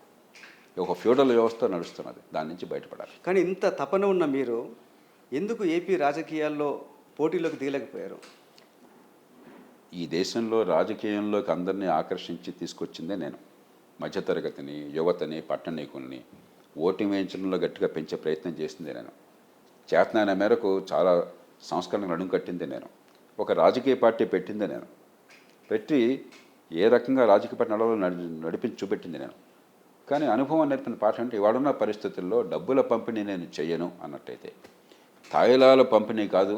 ఒక ఫ్యూడల్ వ్యవస్థ నడుస్తున్నది, దాని నుంచి బయటపడాలి. కానీ ఇంత తపన ఉన్న మీరు ఎందుకు ఏపీ రాజకీయాల్లో పోటీలోకి దిగలేకపోయారు? ఈ దేశంలో రాజకీయంలోకి అందరినీ ఆకర్షించి తీసుకొచ్చిందే నేను. మధ్యతరగతిని, యువతని, పట్టణీకుల్ని ఓటింగ్ వేయించడంలో గట్టిగా పెంచే ప్రయత్నం చేసిందే నేను. చేతనైన మేరకు చాలా సంస్కరణలు నడుం కట్టిందే నేను. ఒక రాజకీయ పార్టీ పెట్టిందే నేను. పెట్టి ఏ రకంగా రాజకీయ పార్టీ నడిపించి చూపెట్టింది నేను. కానీ అనుభవం నేర్పిన పాఠం అంటే ఇవాడున్న పరిస్థితుల్లో డబ్బుల పంపిణీ నేను చెయ్యను అన్నట్టయితే, తాయిలాల పంపిణీ కాదు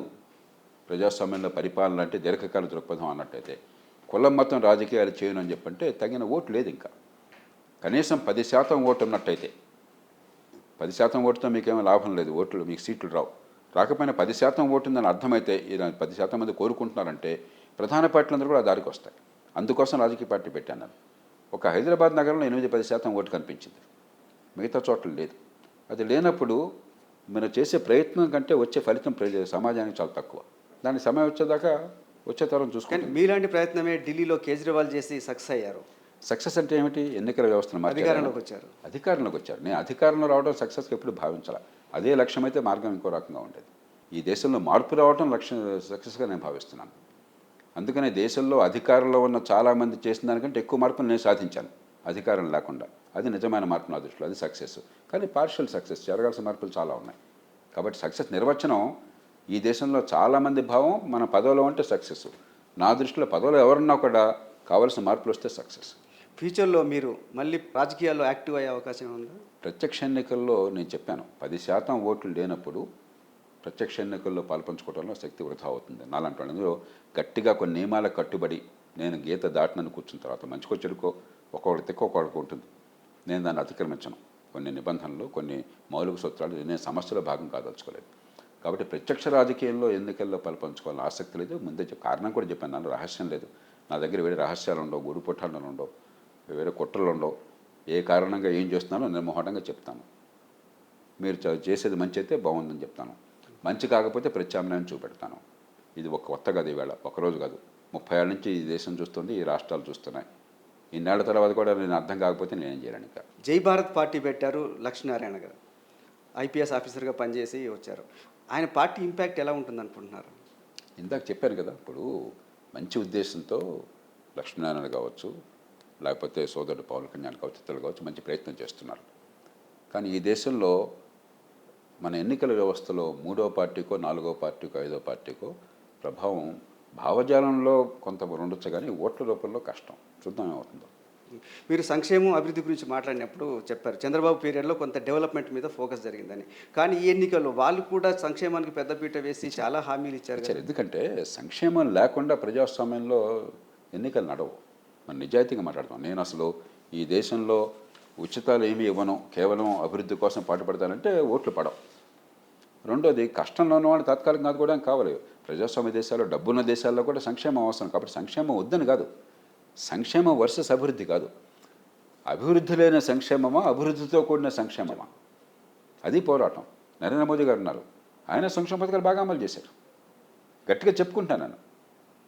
ప్రజాస్వామ్యంలో పరిపాలన అంటే దీర్ఘకాల దృక్పథం అన్నట్టయితే, కులం మతం రాజకీయాలు చేయను అని చెప్పంటే తగిన ఓటు లేదు. ఇంకా కనీసం 10% ఓటు ఉన్నట్టయితే, 10% ఓటుతో మీకేమీ లాభం లేదు, ఓట్లు మీకు సీట్లు రావు. రాకపోయినా 10% ఓటు ఉందని అర్థమైతే, ఇలా 10% మంది కోరుకుంటున్నారంటే ప్రధాన పార్టీలందరూ కూడా ఆ దారికి వస్తాయి. అందుకోసం రాజకీయ పార్టీ పెట్టాను నేను. ఒక హైదరాబాద్ నగరంలో 8-10% ఓటు కనిపించింది, మిగతా చోట్ల లేదు. అది లేనప్పుడు మనం చేసే ప్రయత్నం కంటే వచ్చే ఫలితం సమాజానికి చాలా తక్కువ. దాని సమయం వచ్చేదాకా వచ్చే తరం చూసుకుంటే. మీలాంటి ప్రయత్నమే ఢిల్లీలో కేజ్రీవాల్ చేసి సక్సెస్ అయ్యారు. సక్సెస్ అంటే ఏమిటి? ఎన్నికల వ్యవస్థను అధికారంలోకి వచ్చారు. నేను అధికారంలో రావడం సక్సెస్కి ఎప్పుడు భావించాలి. అదే లక్ష్యం అయితే మార్గం ఇంకో రకంగా ఉండేది. ఈ దేశంలో మార్పు రావడం లక్ష్యం సక్సెస్గా నేను భావిస్తున్నాను. అందుకనే దేశంలో అధికారంలో ఉన్న చాలామంది చేసిన దానికంటే ఎక్కువ మార్పులు నేను సాధించాను అధికారం లేకుండా. అది నిజమైన మార్పు నా దృష్టిలో, అది సక్సెస్. కానీ పార్షియల్ సక్సెస్, జరగాల్సిన మార్పులు చాలా ఉన్నాయి. కాబట్టి సక్సెస్ నిర్వచనం ఈ దేశంలో చాలామంది భావం మన పదవిలో ఉంటే సక్సెస్. నా దృష్టిలో పదవిలో ఎవరున్నా కూడా కావాల్సిన మార్పులు వస్తే సక్సెస్. ఫ్యూచర్లో మీరు మళ్ళీ రాజకీయాల్లో యాక్టివ్ అయ్యే అవకాశం ఉందా? ప్రత్యక్ష ఎన్నికల్లో నేను చెప్పాను, 10% ఓట్లు లేనప్పుడు ప్రత్యక్ష ఎన్నికల్లో పాల్పంచుకోవడంలో శక్తి వృధా అవుతుంది. నాలంటి అందులో గట్టిగా కొన్ని నియమాలకు కట్టుబడి నేను గీత దాటినని కూర్చున్న తర్వాత మంచికో చెడుకో ఒక్కొక్కటి తిక్క ఒక్కొక్కడికి ఉంటుంది. నేను దాన్ని అతిక్రమించను. కొన్ని నిబంధనలు, కొన్ని మౌలిక సూత్రాలు నేను సమస్యలో భాగం కాదలుచుకోలేదు. కాబట్టి ప్రత్యక్ష రాజకీయంలో ఎన్నికల్లో పాల్పంచుకోవాలని ఆసక్తి లేదు. ముందే కారణం కూడా చెప్పాను, నన్ను రహస్యం లేదు. నా దగ్గర వేరే రహస్యాలు ఉండవు, గుడి పుట్టాలు ఉండవు, వేరే కుట్రలు ఉండవు. ఏ కారణంగా ఏం చేస్తున్నానో నిర్మోహటంగా చెప్తాను. మీరు చేసేది మంచి అయితే బాగుందని చెప్తాను, మంచి కాకపోతే ప్రత్యామ్నాయం చూపెడతాను. ఇది ఒక కొత్త కాదు, ఈవేళ ఒకరోజు కాదు, 30 ఏళ్ళ నుంచి ఈ దేశం చూస్తుంది, ఈ రాష్ట్రాలు చూస్తున్నాయి. ఇన్నేళ్ల తర్వాత కూడా నేను అర్థం కాకపోతే నేనేం చేయలేను. ఇంకా జై భారత్ పార్టీ పెట్టారు లక్ష్మీనారాయణ గారు, ఐపీఎస్ ఆఫీసర్గా పనిచేసి వచ్చారు. ఆయన పార్టీ ఇంపాక్ట్ ఎలా ఉంటుంది అనుకుంటున్నారు? ఇందాక చెప్పాను కదా, ఇప్పుడు మంచి ఉద్దేశంతో లక్ష్మీనారాయణ కావచ్చు, లేకపోతే సోదరుడు పవన్ కళ్యాణ్ కావచ్చు, ఇతరులు కావచ్చు, మంచి ప్రయత్నం చేస్తున్నారు. కానీ ఈ దేశంలో మన ఎన్నికల వ్యవస్థలో మూడో పార్టీకో, నాలుగో పార్టీకో, ఐదో పార్టీకో ప్రభావం భావజాలంలో కొంత ఉండొచ్చు, కానీ ఓట్ల రూపంలో కష్టం. చూద్దాం ఏమవుతుందో. మీరు సంక్షేమం అభివృద్ధి గురించి మాట్లాడినప్పుడు చెప్పారు చంద్రబాబు పీరియడ్లో కొంత డెవలప్మెంట్ మీద ఫోకస్ జరిగిందని. కానీ ఈ ఎన్నికల్లో వాళ్ళు కూడా సంక్షేమానికి పెద్దపీట వేసి చాలా హామీలు ఇచ్చారు కదా. ఎందుకంటే సంక్షేమం లేకుండా ప్రజాస్వామ్యంలో ఎన్నికలు నడవు. మనం నిజాయితీగా మాట్లాడతాం. నేను అసలు ఈ దేశంలో ఉచితాలు ఏమీ ఇవ్వను, కేవలం అభివృద్ధి కోసం పాటుపడతానంటే ఓట్లు పడవు. రెండోది, కష్టంలో ఉన్నవాళ్ళు తాత్కాలికంగా ఆదుకోవడానికి కావాలి. ప్రజాస్వామ్య దేశాల్లో, డబ్బున్న దేశాల్లో కూడా సంక్షేమం అవసరం. కాబట్టి సంక్షేమం వద్దని కాదు, సంక్షేమం వర్సెస్ అభివృద్ధి కాదు. అభివృద్ధి లేని సంక్షేమమా, అభివృద్ధితో కూడిన సంక్షేమమా, అది పోరాటం. నరేంద్ర మోదీ గారు ఉన్నారు, ఆయన సంక్షేమ పథకాలు బాగా అమలు చేశారు. గట్టిగా చెప్పుకుంటాను నేను,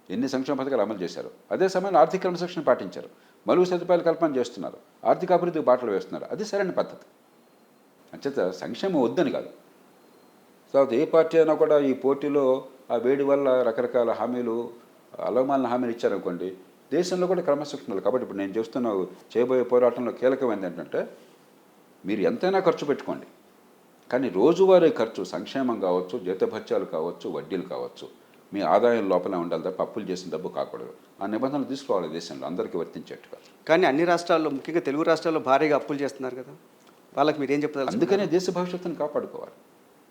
ఎన్ని సంక్షేమ పథకాలు అమలు చేశారు. అదే సమయంలో ఆర్థిక క్రమశిక్షణ పాటించారు, మలుగు సదుపాయాలు కల్పన చేస్తున్నారు, ఆర్థిక అభివృద్ధికి బాటలు వేస్తున్నారు. అది సరైన పద్ధతి. అంచేత సంక్షేమం వద్దని కాదు. తర్వాత ఏ పార్టీ అయినా కూడా ఈ పోటీలో ఆ వేడి వల్ల రకరకాల హామీలు, అలమాలిన హామీలు ఇచ్చారనుకోండి, దేశంలో కూడా క్రమశిక్షణలు. కాబట్టి ఇప్పుడు నేను చూస్తున్న చేయబోయే పోరాటంలో కీలకమైనది ఏంటంటే, మీరు ఎంతైనా ఖర్చు పెట్టుకోండి, కానీ రోజువారీ ఖర్చు, సంక్షేమం కావచ్చు, జీతభత్యాలు కావచ్చు, వడ్డీలు కావచ్చు, మీ ఆదాయం లోపలే ఉండాలి తప్ప అప్పులు చేసిన డబ్బు కాకూడదు. ఆ నిబంధనలు తీసుకోవాలి దేశంలో, అందరికీ వర్తించేట్టుగా. కానీ అన్ని రాష్ట్రాల్లో, ముఖ్యంగా తెలుగు రాష్ట్రాల్లో భారీగా అప్పులు చేస్తున్నారు కదా, వాళ్ళకి మీరు ఏం చెప్తారు? అందుకనే దేశ భవిష్యత్తును కాపాడుకోవాలి.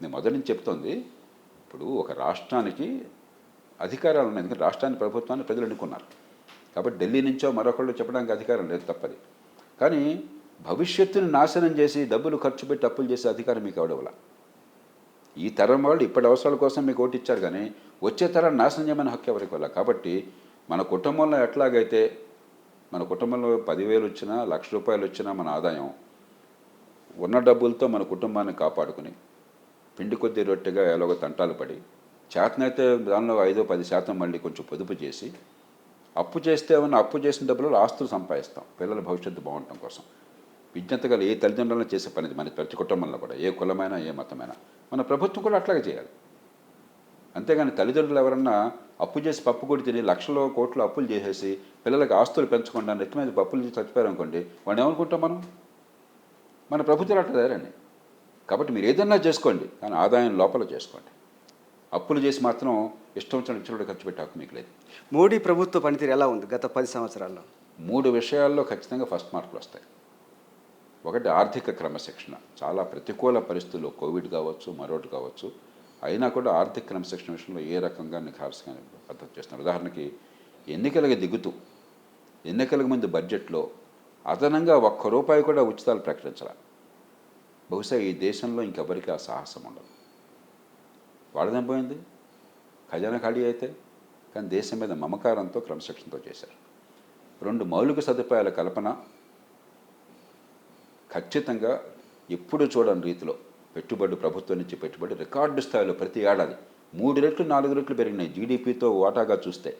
నేను మొదటి నుంచి చెప్తోంది, ఇప్పుడు ఒక రాష్ట్రానికి అధికారాలు ఉన్నాయి, ఎందుకంటే రాష్ట్రాన్ని, ప్రభుత్వాన్ని ప్రజలు ఎన్నుకున్నారు. కాబట్టి ఢిల్లీ నుంచో మరొకళ్ళు చెప్పడానికి అధికారం లేదు, తప్పది. కానీ భవిష్యత్తును నాశనం చేసి డబ్బులు ఖర్చు పెట్టి అప్పులు చేసే అధికారం మీకు ఎవడవలా. ఈ తరం వాళ్ళు ఇప్పటి అవసరాల కోసం మీకు ఓటు ఇచ్చారు, కానీ వచ్చే తరాన్ని నాశనం చేయమని హక్కు ఎవరికి వల్ల. కాబట్టి మన కుటుంబంలో ఎట్లాగైతే, మన కుటుంబంలో 10,000 వచ్చినా, ₹1,00,000 వచ్చినా మన ఆదాయం ఉన్న డబ్బులతో మన కుటుంబాన్ని కాపాడుకుని పిండి కొద్ది రొట్టెగా ఎలాగో తంటాలు పడి, చేతనైతే దానిలో 5-10% మళ్ళీ కొంచెం పొదుపు చేసి, అప్పు చేస్తే ఏమన్నా అప్పు చేసిన డబ్బులు ఆస్తులు సంపాదిస్తాం పిల్లల భవిష్యత్తు బాగుండటం కోసం. విజ్ఞతగా ఏ తల్లిదండ్రులను చేసే పనిది మన ప్రతి కుటుంబంలో కూడా, ఏ కులమైనా ఏ మతమైనా. మన ప్రభుత్వం కూడా అట్లాగే చేయాలి. అంతేగాని తల్లిదండ్రులు ఎవరన్నా అప్పు చేసి పప్పు కొడి తిని లక్షల కోట్లు అప్పులు చేసేసి పిల్లలకి ఆస్తులు పెంచకుండా నెత్తి మీద పప్పులు చేసి చచ్చిపోయారు అనుకోండి, వాడిని ఏమనుకుంటాం మనం? మన ప్రభుత్వాలు అట్లా తయారండి. కాబట్టి మీరు ఏదన్నా చేసుకోండి, కానీ ఆదాయం లోపల చేసుకోండి. అప్పులు చేసి మాత్రం ఇష్టం వచ్చిన ఇచ్చిన ఖర్చు పెట్టే హక్కు మీకు లేదు. మోడీ ప్రభుత్వ పనితీరు ఎలా ఉంది గత 10 సంవత్సరాల్లో? 3 విషయాల్లో ఖచ్చితంగా ఫస్ట్ మార్కులు వస్తాయి. ఒకటి, ఆర్థిక క్రమశిక్షణ. చాలా ప్రతికూల పరిస్థితుల్లో, కోవిడ్ కావచ్చు, మరొకటి కావచ్చు, అయినా కూడా ఆర్థిక క్రమశిక్షణ విషయంలో ఏ రకంగా నిఖార్సుగా పద్ధతి చేస్తున్నారు. ఉదాహరణకి ఎన్నికలకు దిగుతూ, ఎన్నికలకు ముందు బడ్జెట్లో అదనంగా ₹1 కూడా ఉచితాలు ప్రకటించాలి. బహుశా ఈ దేశంలో ఇంకెవరికి ఆ సాహసం ఉండదు. వాడదేం పోయింది, ఖజానా ఖాళీ అయితే. కానీ దేశం మీద మమకారంతో, క్రమశిక్షణతో చేశారు. 2, మౌలిక సదుపాయాల కల్పన. ఖచ్చితంగా ఎప్పుడు చూడని రీతిలో పెట్టుబడి, ప్రభుత్వం నుంచి పెట్టుబడి రికార్డు స్థాయిలో ప్రతి ఏడాది 3 రెట్లు 4 రెట్లు పెరిగినాయి. జీడిపితో వాటాగా చూస్తే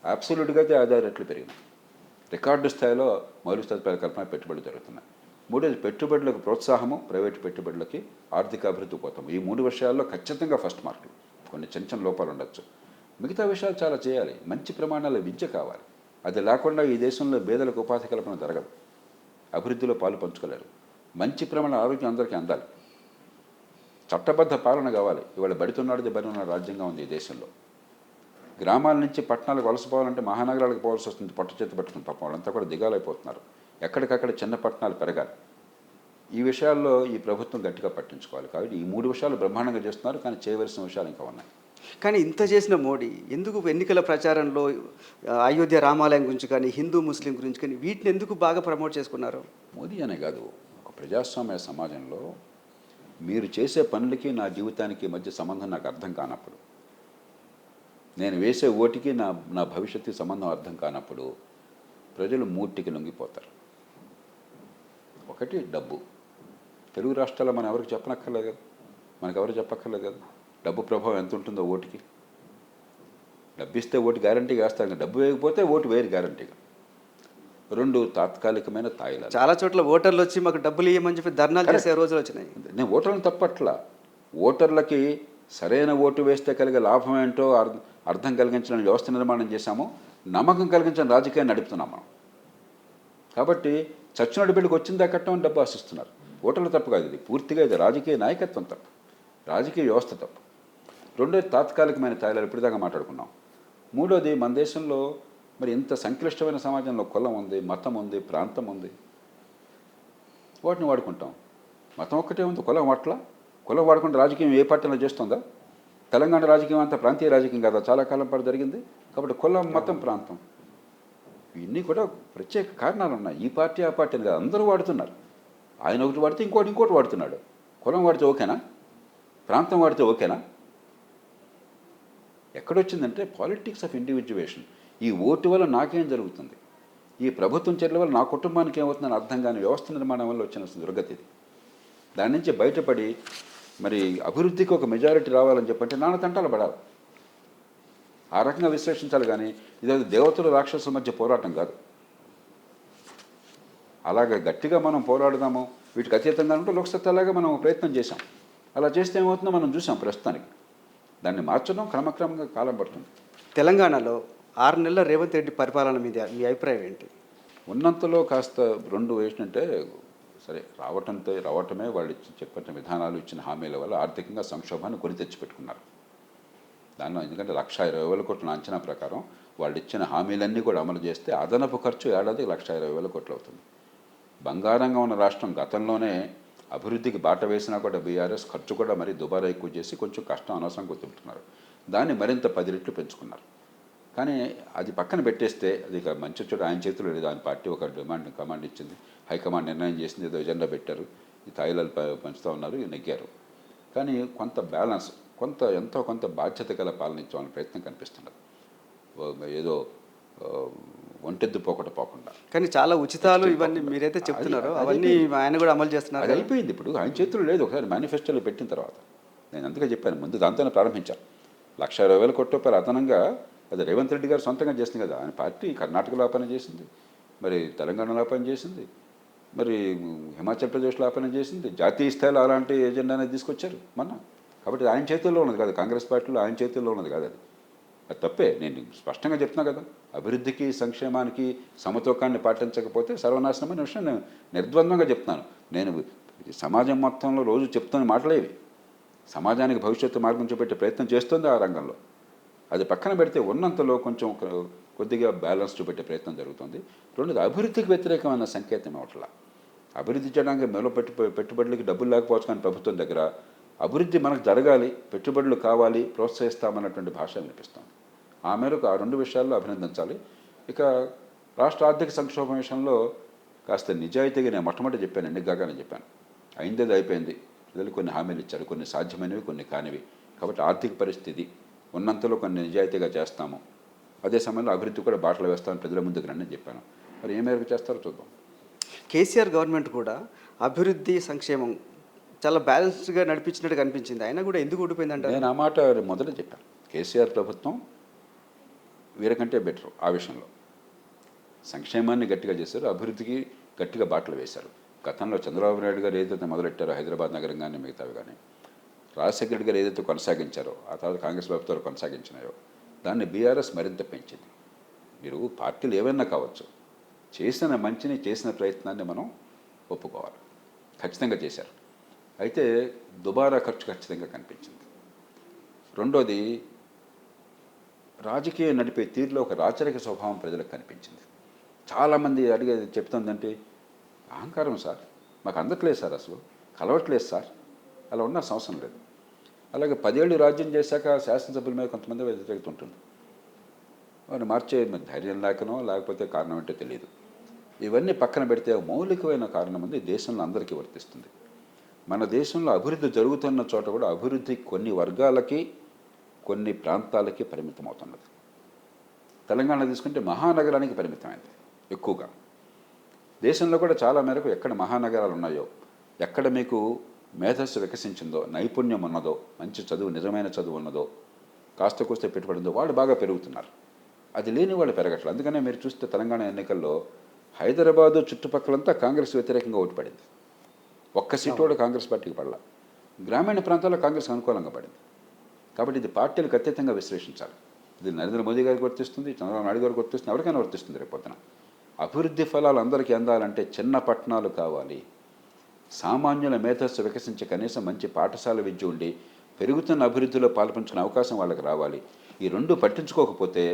అబ్సల్యూట్గా అయితే 6 రెట్లు పెరిగినాయి. రికార్డు స్థాయిలో మౌలిక సదుపాయాల కల్పన, పెట్టుబడులు జరుగుతున్నాయి. 3, పెట్టుబడులకు ప్రోత్సాహము, ప్రైవేటు పెట్టుబడులకి ఆర్థిక అభివృద్ధి పోతాము. ఈ 3 విషయాల్లో ఖచ్చితంగా ఫస్ట్ మార్కులు. కొన్ని చిన్న లోపాలు ఉండొచ్చు, మిగతా విషయాలు చాలా చేయాలి. మంచి ప్రమాణాల విద్య కావాలి. అది లేకుండా ఈ దేశంలో పేదలకు ఉపాధి కల్పన జరగదు, అభివృద్ధిలో పాలు పంచుకోలేరు. మంచి ప్రమాణ ఆరోగ్యం అందరికీ అందాలి. చట్టబద్ధ పాలన కావాలి. ఇవాళ బడితున్నాడు బడి ఉన్న రాజ్యంగా ఉంది ఈ దేశంలో. గ్రామాల నుంచి పట్టణాలకు వలసపోవాలంటే మహానగరాలకు పోవాల్సి వస్తుంది, పట్టు చేతి పట్టుకుని. పాపం వాళ్ళంతా కూడా దిగాలైపోతున్నారు. ఎక్కడికక్కడ చిన్న పట్టణాలు పెరగాలి. ఈ విషయాల్లో ఈ ప్రభుత్వం గట్టిగా పట్టించుకోవాలి. కాబట్టి ఈ 3 విషయాలు బ్రహ్మాండంగా చేస్తున్నారు, కానీ చేయవలసిన విషయాలు ఇంకా ఉన్నాయి. కానీ ఇంత చేసిన మోడీ ఎందుకు ఎన్నికల ప్రచారంలో అయోధ్య రామాలయం గురించి కానీ, హిందూ ముస్లిం గురించి కానీ, వీటిని ఎందుకు బాగా ప్రమోట్ చేసుకున్నారు? మోదీ అనే కాదు, ఒక ప్రజాస్వామ్య సమాజంలో మీరు చేసే పనులకి నా జీవితానికి మధ్య సంబంధం నాకు అర్థం కానప్పుడు, నేను వేసే ఓటుకి నా భవిష్యత్తుకి సంబంధం అర్థం కానప్పుడు ప్రజలు మూర్తికి లొంగిపోతారు. ఒకటి, డబ్బు. తెలుగు రాష్ట్రాల్లో మనం ఎవరికి చెప్పనక్కర్లేదు కదా, మనకు ఎవరు చెప్పక్కర్లేదు కదా డబ్బు ప్రభావం ఎంత ఉంటుందో ఓటుకి. డబ్బు ఇస్తే ఓటు గ్యారంటీగా వేస్తారు, డబ్బు వేయకపోతే ఓటు వేరు గ్యారంటీగా. 2, తాత్కాలికమైన తాయిలాలు. చాలా చోట్ల ఓటర్లు వచ్చి మాకు డబ్బులు ఇవ్వమని చెప్పి ధర్నాలు చేసే రోజులు వచ్చినాయి. నేను ఓటర్లను తప్పట్లా, ఓటర్లకి సరైన ఓటు వేస్తే కలిగే లాభం ఏంటో అర్థం కలిగించిన వ్యవస్థ నిర్మాణం చేశాము, నమ్మకం కలిగించిన రాజకీయాన్ని నడుపుతున్నాం మనం. కాబట్టి చచ్చినోడి బిడ్డకు వచ్చిందా కట్టమని డబ్బు ఆశిస్తున్నారు. ఓటర్లు తప్పు కాదు, ఇది పూర్తిగా ఇది రాజకీయ నాయకత్వం తప్పు. రాజకీయ వ్యవస్థ తప్పు. రెండోది తాత్కాలికమైన తాయిలాలు ఇప్పటిదాకా మాట్లాడుకున్నాం. మూడోది మన దేశంలో మరి ఇంత సంక్లిష్టమైన సమాజంలో కులం ఉంది, మతం ఉంది, ప్రాంతం ఉంది, వాటిని వాడుకుంటాం. మతం ఒక్కటే ఉంది, కులం వాట్ల. కులం వాడుకుంటే రాజకీయం ఏ పార్టీలో చేస్తుందా? తెలంగాణ రాజకీయం అంతా ప్రాంతీయ రాజకీయం కదా, చాలా కాలం పాటు జరిగింది. కాబట్టి కులం, మతం, ప్రాంతం ఇవన్నీ కూడా ప్రత్యేక కారణాలు ఉన్నాయి. ఈ పార్టీ ఆ పార్టీ అని కాదు, అందరూ వాడుతున్నారు. ఆయన ఒకటి వాడితే ఇంకోటి వాడుతున్నాడు. కులం వాడితే ఓకేనా? ప్రాంతం వాడితే ఓకేనా? ఎక్కడొచ్చిందంటే పాలిటిక్స్ ఆఫ్ ఇండివిజువేషన్. ఈ ఓటు వల్ల నాకేం జరుగుతుంది, ఈ ప్రభుత్వం చర్యల వల్ల నా కుటుంబానికి ఏమవుతుందని అర్థం కాని వ్యవస్థ నిర్మాణం వల్ల వచ్చిన దుర్గతి ఇది. దాని నుంచి బయటపడి మరి అభివృద్ధికి ఒక మెజారిటీ రావాలని చెప్పంటే నాన్న తంటాలు పడాలి. ఆ రకంగా విశ్లేషించాలి. కానీ ఇదేదో దేవతలు రాక్షసుల మధ్య పోరాటం కాదు. అలాగే గట్టిగా మనం పోరాడదాము, వీటికి అతీతంగా ఉంటే లోక్సత్తాలాగా మనం ప్రయత్నం చేశాం. అలా చేస్తే ఏమవుతుందో మనం చూసాం. ప్రస్తుతానికి దాన్ని మార్చడం క్రమక్రమంగా కాలం పడుతుంది. తెలంగాణలో 6 నెలల రేవంత్ రెడ్డి పరిపాలన మీద మీ అభిప్రాయం ఏంటి? ఉన్నంతలో కాస్త రెండు వేసినంటే సరే, రావటమే వాళ్ళు చెప్పిన విధానాలు, ఇచ్చిన హామీల వల్ల ఆర్థికంగా సంక్షోభాన్ని కొని తెచ్చిపెట్టుకున్నారు. దానిలో ఎందుకంటే 1,20,000 కోట్ల అంచనా ప్రకారం వాళ్ళు ఇచ్చిన హామీలన్నీ కూడా అమలు చేస్తే అదనపు ఖర్చు ఏడాదికి 1,20,000 కోట్లు అవుతుంది. బంగారంగా ఉన్న రాష్ట్రం గతంలోనే అభివృద్ధికి బాట వేసినా కూడా బీఆర్ఎస్ ఖర్చు కూడా మరి దుబారా ఎక్కువ చేసి కొంచెం కష్టం అనవసరంగా తింటున్నారు. దాన్ని మరింత 10 రెట్లు పెంచుకున్నారు. కానీ అది పక్కన పెట్టేస్తే అది ఇక మంచి చోట ఆయన చేతిలో లేదు. ఆయన పార్టీ ఒక కమాండ్ ఇచ్చింది, హైకమాండ్ నిర్ణయం చేసింది, ఏదో ఎజెండా పెట్టారు, ఈ తాయిలాలు పంచుతూ ఉన్నారు, నెగ్గారు. కానీ కొంత బ్యాలెన్స్, ఎంతో కొంత బాధ్యత గల పాలన ఇచ్చామని ప్రయత్నం కనిపిస్తున్నది. ఏదో ఒంటెద్దు పోకుండా. కానీ చాలా ఉచితాలు ఇవన్నీ మీరైతే చెప్తున్నారు, అవన్నీ ఆయన కూడా అమలు చేస్తున్నారు. అది అయిపోయింది. ఇప్పుడు ఆయన చేతుల్లో లేదు. ఒకసారి మేనిఫెస్టోలో పెట్టిన తర్వాత నేను అందుకే చెప్పాను, ముందు దాంతోనే ప్రారంభించాను. 1,20,000 కోట్ల రూపాయలు అదనంగా అది రేవంత్ రెడ్డి గారు సొంతంగా చేసింది కదా. ఆయన పార్టీ కర్ణాటకలో పని చేసింది, మరి తెలంగాణలో పని చేసింది, మరి హిమాచల్ ప్రదేశ్లో పని చేసింది, జాతీయ స్థాయిలో అలాంటి ఎజెండా అనేది తీసుకొచ్చారు మొన్న. కాబట్టి ఆయన చేతుల్లో ఉన్నది కాదు, కాంగ్రెస్ పార్టీలో ఆయన చేతుల్లో ఉన్నది కాదు. అది తప్పే. నేను స్పష్టంగా చెప్తున్నా కదా, అభివృద్ధికి సంక్షేమానికి సమతూకాన్ని పాటించకపోతే సర్వనాశనం అనే విషయం నేను నిర్ద్వంద్వంగా చెప్తున్నాను. నేను సమాజం మొత్తంలో రోజు చెప్తున్న మాటలేవి. సమాజానికి భవిష్యత్తు మార్గం చూపెట్టే ప్రయత్నం చేస్తుంది ఆ రంగంలో. అది పక్కన పెడితే ఉన్నంతలో కొంచెం కొద్దిగా బ్యాలెన్స్ చూపెట్టే ప్రయత్నం జరుగుతుంది. రెండోది అభివృద్ధికి వ్యతిరేకమైన సంకేతం అవట్లా. అభివృద్ధి చేయడానికి మేలో పెట్టుబడులకి డబ్బులు లేకపోవచ్చు, కానీ ప్రభుత్వం దగ్గర అభివృద్ధి మనకు జరగాలి, పెట్టుబడులు కావాలి, ప్రోత్సహిస్తామన్నటువంటి భాష వినిపిస్తుంది. ఆ మేరకు ఆ 2 విషయాల్లో అభినందించాలి. ఇక రాష్ట్ర ఆర్థిక సంక్షోభం విషయంలో కాస్త నిజాయితీగా నేను మొట్టమొదటి చెప్పాను, ఎన్నికగానే చెప్పాను. అయిందేది అయిపోయింది. ప్రజలు కొన్ని హామీలు ఇచ్చారు, కొన్ని సాధ్యమైనవి, కొన్ని కానివి. కాబట్టి ఆర్థిక పరిస్థితి ఉన్నంతలో కొన్ని నిజాయితీగా చేస్తాము, అదే సమయంలో అభివృద్ధి కూడా బాటలు వేస్తామని ప్రజల ముందుకు రండి అని చెప్పాను. మరి ఏ మేరకు చేస్తారో చూద్దాం. కేసీఆర్ గవర్నమెంట్ కూడా అభివృద్ధి సంక్షేమం చాలా బ్యాలెన్స్డ్గా నడిపించినట్టు కనిపించింది. అయినా కూడా ఎందుకు ఊడిపోయిందంటే, నేను ఆ మాట మొదట చెప్పాను. కేసీఆర్ ప్రభుత్వం వీరికంటే బెటర్. ఆ విషయంలో సంక్షేమాన్ని గట్టిగా చేశారు, అభివృద్ధికి గట్టిగా బాటలు వేశారు. గతంలో చంద్రబాబు నాయుడు గారు ఏదైతే మొదలెట్టారో హైదరాబాద్ నగరం కానీ మిగతావి కానీ, రాజశేఖర రెడ్డి గారు ఏదైతే కొనసాగించారో, ఆ తర్వాత కాంగ్రెస్ ప్రభుత్వాలు కొనసాగించినాయో, దాన్ని బీఆర్ఎస్ మరింత పెంచింది. మీరు పార్టీలు ఏవైనా కావచ్చు, చేసిన మంచిని, చేసిన ప్రయత్నాన్ని మనం ఒప్పుకోవాలి. ఖచ్చితంగా చేశారు. అయితే దుబారా ఖర్చు ఖచ్చితంగా కనిపించింది. రెండోది, రాజకీయం నడిపే తీరులో ఒక రాచరిక స్వభావం ప్రజలకు కనిపించింది. చాలామంది అడిగేది చెప్తుందంటే, అహంకారం సార్, మాకు అందట్లేదు సార్, అసలు కలవట్లేదు సార్, అలా ఉన్న అవసరం లేదు. అలాగే 10 ఏళ్ళు రాజ్యం చేశాక శాసనసభ్యుల మీద కొంతమంది వ్యతిరేకత ఉంటుంది. వారిని మార్చే ధైర్యం లేకనో లేకపోతే కారణం ఏంటో తెలియదు. ఇవన్నీ పక్కన పెడితే మౌలికమైన కారణం ఉంది, దేశంలో అందరికీ వర్తిస్తుంది. మన దేశంలో అభివృద్ధి జరుగుతున్న చోట కూడా అభివృద్ధి కొన్ని వర్గాలకి, కొన్ని ప్రాంతాలకి పరిమితం అవుతున్నది. తెలంగాణ తీసుకుంటే మహానగరానికి పరిమితమైంది ఎక్కువగా. దేశంలో కూడా చాలా మేరకు ఎక్కడ మహానగరాలు ఉన్నాయో, ఎక్కడ మీకు మేధస్సు వికసించిందో, నైపుణ్యం ఉన్నదో, మంచి చదువు, నిజమైన చదువు ఉన్నదో, కాస్త కూస్తే పెట్టుబడిందో, వాళ్ళు బాగా పెరుగుతున్నారు. అది లేని వాళ్ళు పెరగట్లేదు. అందుకనే మీరు చూస్తే తెలంగాణ ఎన్నికల్లో హైదరాబాదు చుట్టుపక్కలంతా కాంగ్రెస్ వ్యతిరేకంగా ఓటు పడింది. ఒక్క సీటు కూడా కాంగ్రెస్ పార్టీకి పడలా. గ్రామీణ ప్రాంతాల్లో కాంగ్రెస్ అనుకూలంగా పడింది. కాబట్టి ఇది పార్టీలకు అత్యధికంగా విశ్లేషించాలి. ఇది నరేంద్ర మోదీ గారికి వర్తిస్తుంది, చంద్రబాబు నాయుడు గారికి వర్తిస్తుంది, ఎవరికైనా వర్తిస్తుంది. రేపొద్దున అభివృద్ధి ఫలాలు అందరికీ అందాలంటే చిన్న పట్టణాలు కావాలి, సామాన్యుల మేధస్సు వికసించి కనీసం మంచి పాఠశాల విద్య ఉండి పెరుగుతున్న అభివృద్ధిలో పాల్పంచుకునే అవకాశం వాళ్ళకి రావాలి. ఈ రెండు పట్టించుకోకపోతే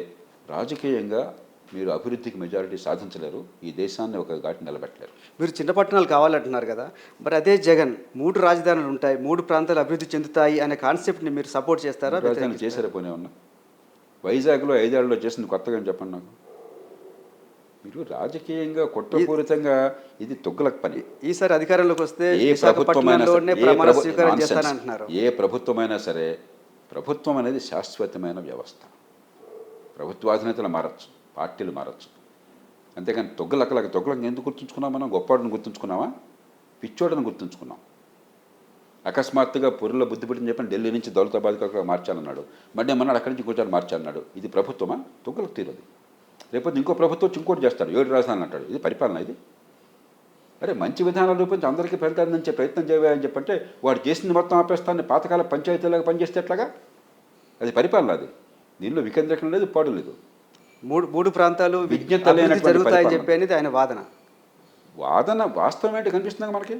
రాజకీయంగా మీరు అభివృద్ధికి మెజారిటీ సాధించలేరు, ఈ దేశాన్ని ఒక ఘాటి నిలబెట్టలేరు. మీరు చిన్న పట్టణాలు కావాలంటున్నారు కదా, మరి అదే జగన్ 3 రాజధానులు ఉంటాయి, 3 ప్రాంతాలు అభివృద్ధి చెందుతాయి అనే కాన్సెప్ట్ని మీరు సపోర్ట్ చేస్తారా? రాజధాని చేసారా పోనీ ఉన్నా? వైజాగ్లో 5 ఏళ్లలో చేసింది కొత్తగా అని చెప్పండి నాకు. మీరు రాజకీయంగా కుట్రపూరితంగా ఇది తొగ్గులకు పని. ఈసారి అధికారంలోకి వస్తే ఏ స్వీకారం చేస్తానంటున్నారు. ఏ ప్రభుత్వమైనా సరే, ప్రభుత్వం అనేది శాశ్వతమైన వ్యవస్థ. ప్రభుత్వాధినేతలు మారచ్చు, పార్టీలు మారచ్చు, అంతేగాని తొగ్గులకు ఎందుకు గుర్తుంచుకున్నాం? మనం గొప్పవాడిని గుర్తుంచుకున్నామా? పిచ్చోడని గుర్తుంచుకున్నాం. అకస్మాత్తుగా పొరుల బుద్ధి పుట్టిందని చెప్పని ఢిల్లీ నుంచి దౌలతాబాద్కి అక్కడ మార్చాలన్నాడు, మళ్ళీ ఏమన్నాడు అక్కడి నుంచి ఇంకోటి మార్చాలన్నాడు. ఇది ప్రభుత్వమా? తొగ్గులకు తీరదు. రేపొద్దు ఇంకో ప్రభుత్వం ఇంకోటి చేస్తాడు, 7 రాజధానులు అంటాడు. ఇది పరిపాలన? ఇది అరే మంచి విధానాలు రూపొంది అందరికీ ఫలితాన్ని ప్రయత్నం చేయాలని చెప్పంటే వాడు చేసింది మొత్తం ఆపేస్తాన్ని పాతకాల పంచాయతీలాగా పనిచేస్తే ఎట్లాగా? అది పరిపాలన. అది దీనిలో వికేంద్రీకరణ లేదు, పాడు లేదు. మూడు ప్రాంతాలు విజ్ఞత జరుగుతాయని చెప్పి అనేది ఆయన వాదన. వాస్తవం ఏంటి కనిపిస్తుంది మనకి?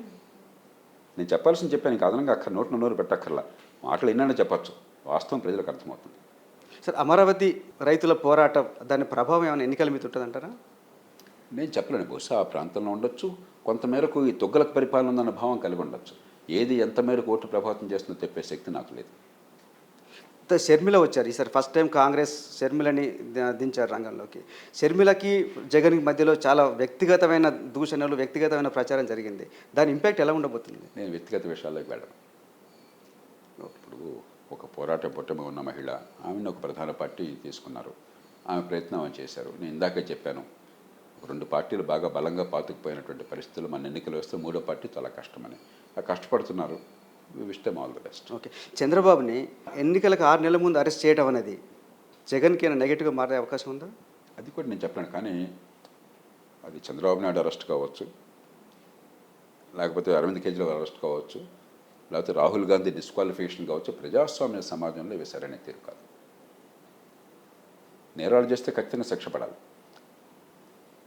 నేను చెప్పాల్సింది చెప్పాను, ఇంకా అదనంగా నోరు పెట్టక్కర్లా. మాటలు ఎన్నైనా చెప్పచ్చు, వాస్తవం ప్రజలకు అర్థమవుతుంది. సార్, అమరావతి రైతుల పోరాటం దాని ప్రభావం ఏమైనా ఎన్నికల మీద ఉంటుందంటారా? నేను చెప్పలేను. బహుశా ఆ ప్రాంతంలో ఉండొచ్చు, కొంతమేరకు ఈ తొగ్గులకు పరిపాలన ఉందన్న భావం కలిగి ఉండొచ్చు. ఏది ఎంత మేరకు ఓటు ప్రభావితం చేస్తుందో చెప్పే శక్తి నాకు లేదు. షర్మిల వచ్చారు ఈసారి, ఫస్ట్ టైం కాంగ్రెస్ షర్మిలని దించారు రంగంలోకి. షర్మిలకి జగన్కి మధ్యలో చాలా వ్యక్తిగతమైన దూషణలు, వ్యక్తిగతమైన ప్రచారం జరిగింది. దాని ఇంపాక్ట్ ఎలా ఉండబోతుంది? నేను వ్యక్తిగత విషయాల్లోకి వెళ్ళను. ఇప్పుడు ఒక పోరాట పుట్టమి ఉన్న మహిళ, ఆమెను ఒక ప్రధాన పార్టీ తీసుకున్నారు, ఆమె ప్రయత్నం ఆమె చేశారు. నేను ఇందాకే చెప్పాను, 2 పార్టీలు బాగా బలంగా పాతుకుపోయినటువంటి పరిస్థితులు మన ఎన్నికలు వస్తే 3వ పార్టీ చాలా కష్టమని. కష్టపడుతున్నారు. Wish them all the best. Okay, చంద్రబాబుని ఎన్నికలకు 6 నెలల ముందు అరెస్ట్ చేయడం అనేది జగన్కి ఏమైనా నెగిటివ్గా మారే అవకాశం ఉందా? అది కూడా నేను చెప్పలేను, కానీ అది చంద్రబాబు నాయుడు అరెస్ట్ కావచ్చు, లేకపోతే అరవింద్ కేజ్రీవాల్ అరెస్ట్ కావచ్చు, లేకపోతే రాహుల్ గాంధీ డిస్క్వాలిఫికేషన్ కావచ్చు. ప్రజాస్వామ్య సమాజంలో ఇవి సరైన తీరు కాదు. నేరాలు చేస్తే ఖచ్చితంగా శిక్ష పడాలి.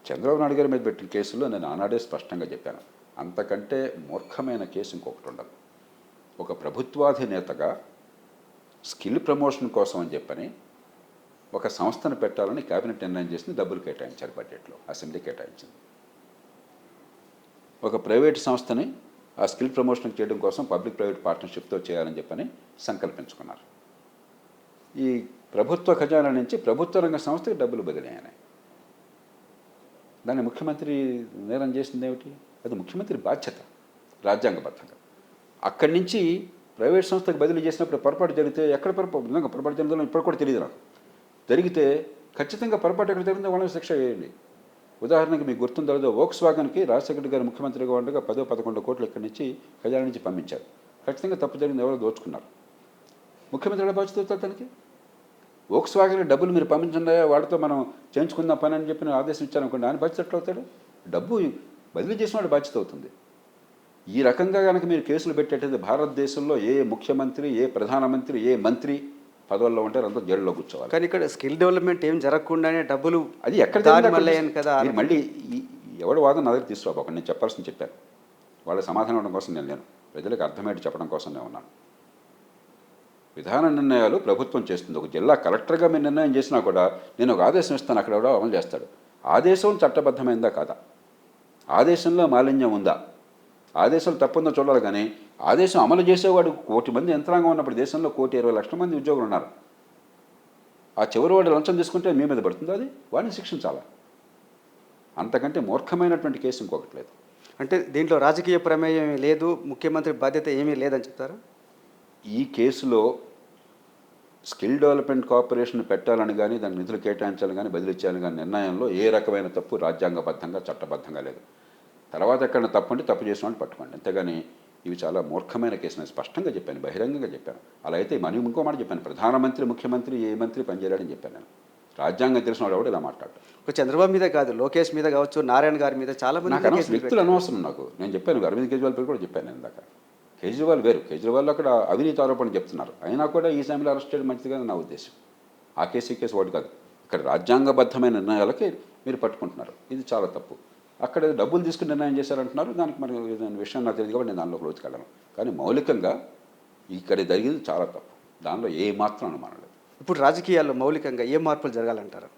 చంద్రబాబు నాయుడు గారి మీద పెట్టిన కేసుల్లో నేను ఆనాడే స్పష్టంగా చెప్పాను, అంతకంటే మూర్ఖమైన కేసు ఇంకొకటి ఉండదు. ఒక ప్రభుత్వాధినేతగా స్కిల్ ప్రమోషన్ కోసం అని చెప్పని ఒక సంస్థను పెట్టాలని కేబినెట్ నిర్ణయం చేసింది, డబ్బులు కేటాయించారు బడ్జెట్లో, అసెంబ్లీ కేటాయించింది. ఒక ప్రైవేట్ సంస్థని ఆ స్కిల్ ప్రమోషన్ చేయడం కోసం పబ్లిక్ ప్రైవేట్ పార్ట్నర్షిప్తో చేయాలని చెప్పని సంకల్పించుకున్నారు. ఈ ప్రభుత్వ ఖజానా నుంచి ప్రభుత్వ రంగ సంస్థకి డబ్బులు బదిలీ అయినాయి. దాన్ని ముఖ్యమంత్రి నేరం చేసింది ఏమిటి? అది ముఖ్యమంత్రి బాధ్యత రాజ్యాంగబద్ధంగా. అక్కడి నుంచి ప్రైవేట్ సంస్థకు బదిలీ చేసినప్పుడు పొరపాటు జరిగితే ఎక్కడ పొరపాటు జరిగిందో ఇప్పుడు కూడా తెలియదు నాకు. జరిగితే ఖచ్చితంగా పొరపాటు ఎక్కడ జరిగిందో వాళ్ళని శిక్ష వేయండి. ఉదాహరణకి మీకు గుర్తుందో వోక్స్ వాగన్కి రాజశేఖర్ గారు ముఖ్యమంత్రిగా ఉండగా 10-11 కోట్లు ఇక్కడి నుంచి ఖజానా నుంచి పంపించారు. ఖచ్చితంగా తప్పు జరిగింది, ఎవరో దోచుకున్నారు. ముఖ్యమంత్రి ఎలా బాధ్యత అవుతారు దానికి? వోక్స్ వాగన్కి డబ్బులు మీరు పంపించండి, వాడితో మనం చేయించుకుందాం పని అని చెప్పి ఆదేశం ఇచ్చారనుకోండి, ఆయన బాధ్యత ఎట్లా అవుతాడు? డబ్బు బదిలీ చేసిన వాడు బాధ్యత అవుతుంది. ఈ రకంగా కనుక మీరు కేసులు పెట్టేటది భారతదేశంలో ఏ ముఖ్యమంత్రి, ఏ ప్రధానమంత్రి, ఏ మంత్రి పదవుల్లో ఉంటారు అంతా జైల్లో కూర్చోవాలి. కానీ ఇక్కడ స్కిల్ డెవలప్మెంట్ ఏం జరగకుండానే డబ్బులు అది ఎక్కడ కదా. మళ్ళీ ఎవడు వాదన నా దగ్గర తీసుకురాబోకండి, నేను చెప్పాల్సింది చెప్పాను. వాళ్ళ సమాధానం ఇవ్వడం కోసం నేను లేను, ప్రజలకు అర్థమయ్యేది చెప్పడం కోసం నేను ఉన్నాను. విధాన నిర్ణయాలు ప్రభుత్వం చేస్తుంది. ఒక జిల్లా కలెక్టర్గా మీరు నిర్ణయం చేసినా కూడా నేను ఒక ఆదేశం ఇస్తాను, అక్కడ ఎవడో అమలు చేస్తాడు. ఆదేశం చట్టబద్ధమైందా కాదా? ఆదేశంలో మాలిన్యం ఉందా? ఆదేశాలు తప్పుందో చూడాలి, కానీ ఆదేశం అమలు చేసేవాడు 1 కోటి మంది యంత్రాంగం ఉన్నప్పుడు దేశంలో 1,20,00,000 మంది ఉద్యోగులు ఉన్నారు. ఆ చివరి వాడు లంచం తీసుకుంటే మీ మీద పడుతుంది, అది వాడిని శిక్షించాలా? అంతకంటే మూర్ఖమైనటువంటి కేసు ఇంకొకటి లేదు. అంటే దీంట్లో రాజకీయ ప్రమేయం ఏమీ లేదు, ముఖ్యమంత్రి బాధ్యత ఏమీ లేదని చెప్తారా? ఈ కేసులో స్కిల్ డెవలప్మెంట్ కార్పొరేషన్ పెట్టాలని కానీ, దాని నిధులు కేటాయించాలని కానీ, బదిలీ చేయాలని కానీ నిర్ణయంలో ఏ రకమైన తప్పు రాజ్యాంగబద్ధంగా చట్టబద్ధంగా లేదు. తర్వాత ఎక్కడైనా తప్పు అంటే తప్పు చేసిన వాళ్ళు పట్టుకోండి, అంతేగాని ఇవి చాలా మూర్ఖమైన కేసు. నేను స్పష్టంగా చెప్పాను, బహిరంగంగా చెప్పాను. అలా అయితే మనం ఇంకో మాట చెప్పాను, ప్రధానమంత్రి, ముఖ్యమంత్రి ఏ మంత్రి పనిచేయాలని చెప్పాను. నేను రాజ్యాంగం తెలిసిన వాడు కూడా ఇలా మాట్లాడతాను. ఒక చంద్రబాబు మీద కాదు, లోకేష్ మీద కావచ్చు, నారాయణ గారి మీద చాలా మంది వ్యక్తులు అనవసరం నాకు. నేను చెప్పాను, అరవింద్ కేజ్రీవాల్ పేరు కూడా చెప్పాను నేను ఇందాక. కేజ్రీవాల్ వేరు, కేజ్రీవాల్ అక్కడ అవినీతి ఆరోపణలు చెప్తున్నారు, అయినా కూడా ఈ సమయంలో అరెస్ట్ చేయడం మంచిదిగా నా ఉద్దేశం. ఆ కేసు ఈ కేసు వాడు కాదు. ఇక్కడ రాజ్యాంగబద్ధమైన నిర్ణయాలకి మీరు పట్టుకుంటున్నారు, ఇది చాలా తప్పు. అక్కడ డబ్బులు తీసుకుని నిర్ణయం చేశారంటున్నారు, దానికి మరి దాని విషయం నాకు తెలియదు కాబట్టి నేను దానిలోకి లోతుకెళ్ళను. కానీ మౌలికంగా ఇక్కడ జరిగింది చాలా తప్పు, దానిలో ఏ మాత్రం అనుమానం లేదు. ఇప్పుడు రాజకీయాల్లో మౌలికంగా ఏ మార్పులు జరగాలంటారు?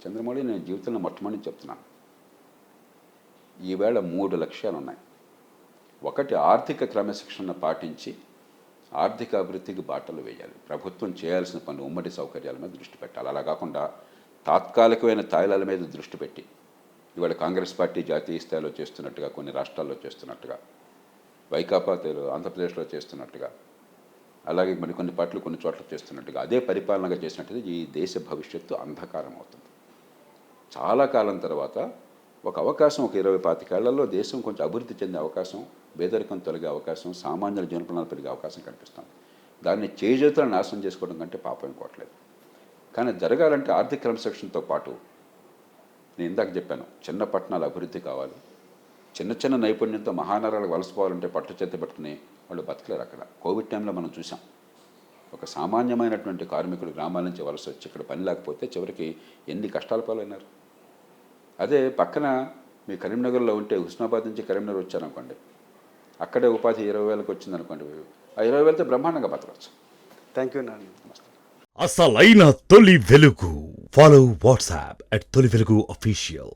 చంద్రమౌళి, నేను జీవితంలో మొట్టమొదటి చెప్తున్నాను, ఈవేళ 3 లక్ష్యాలు ఉన్నాయి. ఒకటి, ఆర్థిక క్రమశిక్షణ పాటించి ఆర్థిక అభివృద్ధికి బాటలు వేయాలి. ప్రభుత్వం చేయాల్సిన పనులు, ఉమ్మడి సౌకర్యాల మీద దృష్టి పెట్టాలి. అలా కాకుండా తాత్కాలికమైన తాయిలాల మీద దృష్టి పెట్టి ఇవాళ కాంగ్రెస్ పార్టీ జాతీయ స్థాయిలో చేస్తున్నట్టుగా, కొన్ని రాష్ట్రాల్లో చేస్తున్నట్టుగా, వైకాపా ఆంధ్రప్రదేశ్లో చేస్తున్నట్టుగా, అలాగే కొన్ని పార్టీలు కొన్ని చోట్ల చేస్తున్నట్టుగా అదే పరిపాలనగా చేసినట్టుగా ఈ దేశ భవిష్యత్తు అంధకారం అవుతుంది. చాలా కాలం తర్వాత ఒక అవకాశం, ఒక 20-25 ఏళ్లలో దేశం కొంచెం అభివృద్ధి చెందే అవకాశం, పేదరికం తొలగే అవకాశం, సామాన్యుల జీవనప్రమాణాలు పెరిగే అవకాశం కనిపిస్తుంది. దాన్ని చేజేతులను నాశనం చేసుకోవడం కంటే పాపం ఇంకోవట్లేదు. కానీ జరగాలంటే ఆర్థిక క్రమశిక్షణతో పాటు నేను ఇందాక చెప్పాను, చిన్న పట్టణాల అభివృద్ధి కావాలి. చిన్న చిన్న నైపుణ్యంతో మహానగరాలకు వలసపోవాలంటే పట్టు చేతి పట్టుకుని వాళ్ళు బతకలేరు. అక్కడ కోవిడ్ టైంలో మనం చూసాం, ఒక సామాన్యమైనటువంటి కార్మికుడు గ్రామాల నుంచి వలస వచ్చి ఇక్కడ పని లేకపోతే చివరికి ఎన్ని కష్టాల పాలైనారు. అదే పక్కన మీ కరీంనగర్లో ఉంటే, హుస్నాబాద్ నుంచి కరీంనగర్ వచ్చారనుకోండి, అక్కడే ఉపాధి 20,000కి వచ్చిందనుకోండి, ఆ 20,000తో బ్రహ్మాండంగా బతకవచ్చు. థ్యాంక్ యూ నాన్న. నమస్తే. అసలైన తొలి వెలుగు. ఫాలో వాట్సాప్ @తొలి వెలుగు official.